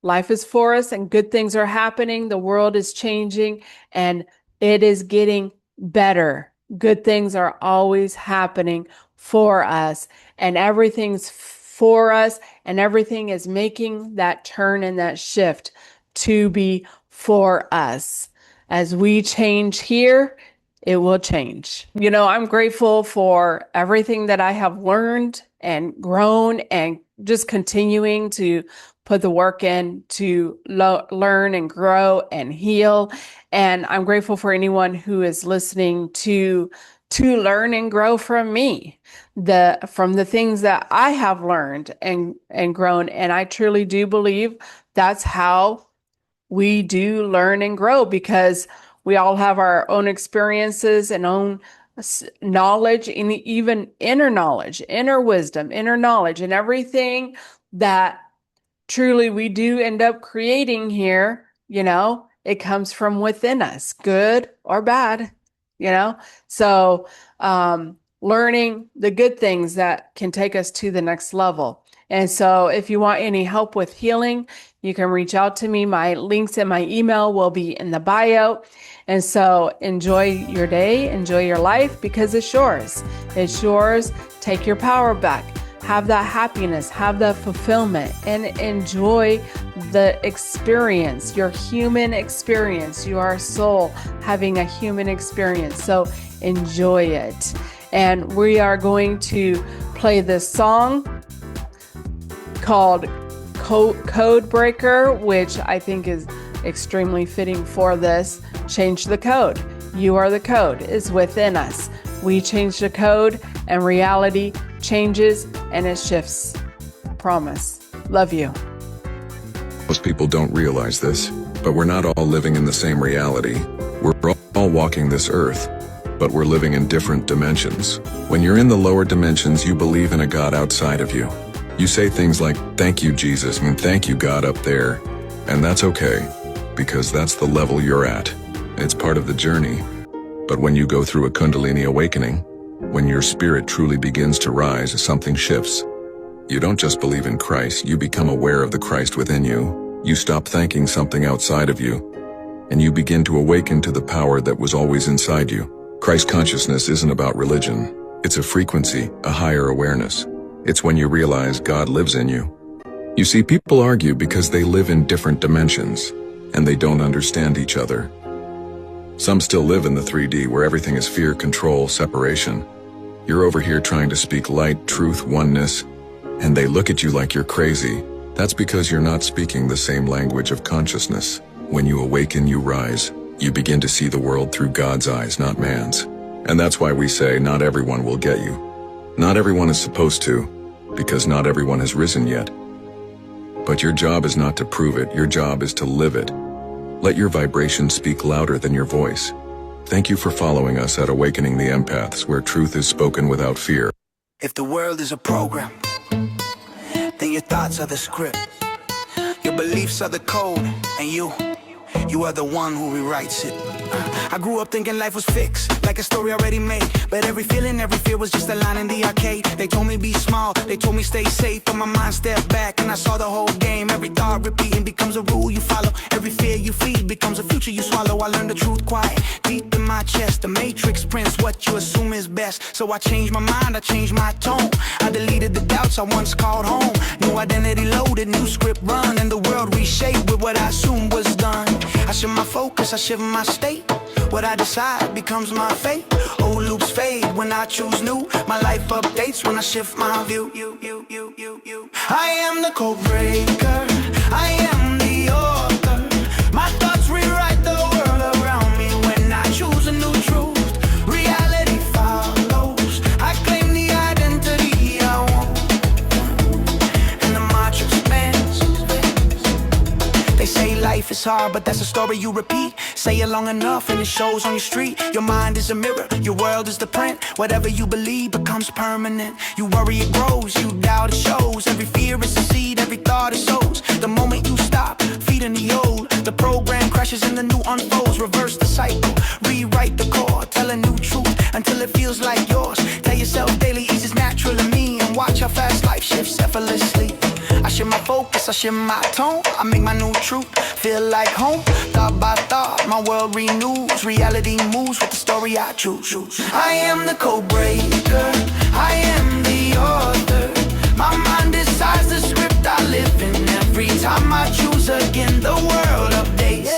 Life is for us, and good things are happening. The world is changing, and it is getting better. Good things are always happening for us, and everything's for us, and everything is making that turn and that shift to be for us. As we change here, it will change. You know, I'm grateful for everything that I have learned and grown and just continuing to put the work in to learn and grow and heal. And I'm grateful for anyone who is listening to learn and grow from me, from the things that I have learned and grown. And I truly do believe that's how we do learn and grow, because we all have our own experiences and own knowledge, and even inner knowledge, inner wisdom, inner knowledge, and everything that truly we do end up creating here. You know, it comes from within us, good or bad, you know? So, learning the good things that can take us to the next level. And so if you want any help with healing, you can reach out to me. My links and my email will be in the bio. And so enjoy your day, enjoy your life, because it's yours. It's yours. Take your power back. Have that happiness, have that fulfillment, and enjoy the experience, your human experience. You are a soul having a human experience. So enjoy it. And we are going to play this song called Code Breaker, which I think is extremely fitting for this. Change the code. You are the code. It's within us. We change the code and reality changes and it shifts. Promise. Love you. Most people don't realize this, but we're not all living in the same reality. We're all walking this earth, but we're living in different dimensions. When you're in the lower dimensions, you believe in a God outside of you. You say things like, "Thank you, Jesus," and "Thank you, God," up there. And that's okay, because that's the level you're at. It's part of the journey. But when you go through a Kundalini awakening, when your spirit truly begins to rise, something shifts. You don't just believe in Christ, you become aware of the Christ within you. You stop thanking something outside of you, and you begin to awaken to the power that was always inside you. Christ consciousness isn't about religion. It's a frequency, a higher awareness. It's when you realize God lives in you. You see, people argue because they live in different dimensions, and they don't understand each other. Some still live in the 3D where everything is fear, control, separation. You're over here trying to speak light, truth, oneness, and they look at you like you're crazy. That's because you're not speaking the same language of consciousness. When you awaken, you rise. You begin to see the world through God's eyes, not man's. And that's why we say not everyone will get you. Not everyone is supposed to, because not everyone has risen yet. But your job is not to prove it, your job is to live it. Let your vibration speak louder than your voice. Thank you for following us at Awakening the Empaths, where truth is spoken without fear. If the world is a program, then your thoughts are the script. Your beliefs are the code, and you are the one who rewrites it. I grew up thinking life was fixed, like a story already made. But every feeling, every fear was just a line in the arcade. They told me be small, they told me stay safe. But my mind stepped back and I saw the whole game. Every thought repeating becomes a rule you follow. Every fear you feed becomes a future you swallow. I learned the truth quiet, deep in my chest. The matrix prints what you assume is best. So I changed my mind, I changed my tone. I deleted the doubts I once called home. New identity loaded, new script run. And the world reshaped with what I assumed was done. I shift my focus, I shift my state. What I decide becomes my fate. Old loops fade when I choose new. My life updates when I shift my view. I am the code breaker. I am the author. My thoughts rewrite the world around me when I choose a new truth. Reality follows. I claim the identity I want, and the march expands. They say life is hard, but that's a story you repeat. Say it long enough and it shows on your street. Your mind is a mirror, your world is the print. Whatever you believe becomes permanent. You worry it grows, you doubt it shows. Every fear is a seed, every thought it sows. The moment you stop feeding the old, the program crashes and the new unfolds. Reverse the cycle, rewrite the core. Tell a new truth until it feels like yours. Tell yourself daily ease is natural to me. And watch how fast life shifts effortlessly. I shift my focus, I shift my tone. I make my new truth feel like home. Thought by thought, my world renews. Reality moves with the story I choose. I am the code breaker. I am the author. My mind decides the script I live in. Every time I choose again, the world updates.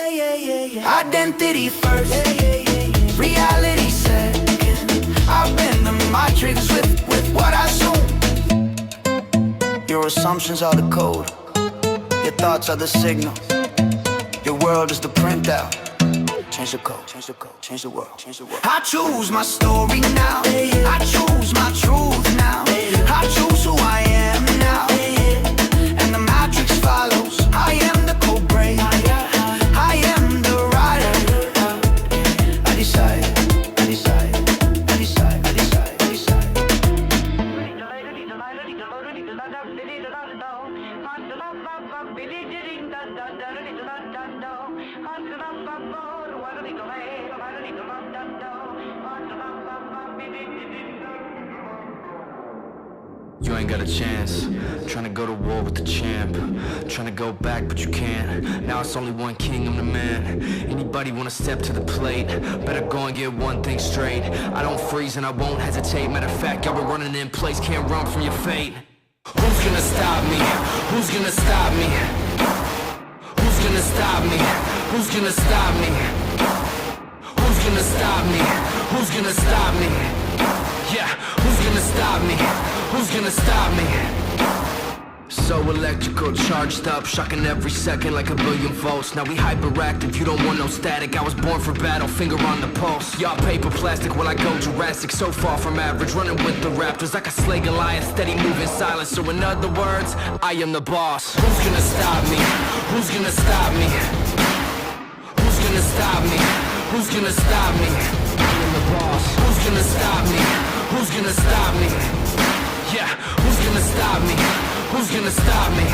Identity first. Reality I've been the matrix with what I assume. Your assumptions are the code. Your thoughts are the signal. Your world is the printout. Change the code, change the code, change the world, change the world. I choose my story now. I choose my truth now. I choose who I am now. And the matrix follows. I am the code breaker. I am the rider. I decide, I decide, I decide, I decide, I decide. You ain't got a chance. Trying to go to war with the champ. Trying to go back, but you can't. Now it's only one king, I'm the man. Anybody wanna step to the plate? Better go and get one thing straight. I don't freeze and I won't hesitate. Matter of fact, y'all been running in place, can't run from your fate. Who's gonna stop me? Who's gonna stop me? Who's gonna stop me? Who's gonna stop me? Who's gonna stop me? Who's gonna stop me? Yeah, who's gonna stop me? Who's gonna stop me? So electrical, charged up, shocking every second like a billion volts. Now we hyperactive, you don't want no static. I was born for battle, finger on the pulse. Y'all paper plastic while I go Jurassic. So far from average, running with the raptors like a slay Goliath, steady moving silence. So in other words, I am the boss. Who's gonna stop me? Who's gonna stop me? Who's gonna stop me? Who's gonna stop me? I am the boss. Who's gonna stop me? Who's gonna stop me? Yeah, who's gonna stop me? Who's gonna stop me?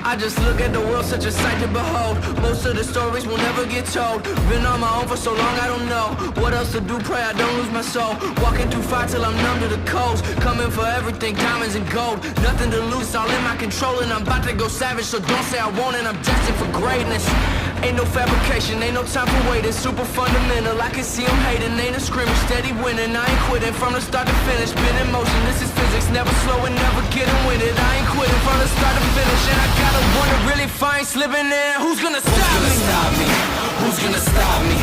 I just look at the world, such a sight to behold. Most of the stories will never get told. Been on my own for so long, I don't know what else to do, pray I don't lose my soul. Walking through fire till I'm numb to the coals. Coming for everything, diamonds and gold. Nothing to lose, all in my control. And I'm about to go savage, so don't say I won't. And I'm destined for greatness. Ain't no fabrication, ain't no time for waiting. Super fundamental, I can see them hating. Ain't a scrimmage, steady winning. I ain't quitting from the start to finish. Been in motion, this is physics. Never slowing, never getting winded. I ain't quitting from the start to finish. And I gotta wonder, really fine slipping in. Who's gonna stop me? Who's gonna stop me? Who's gonna stop me?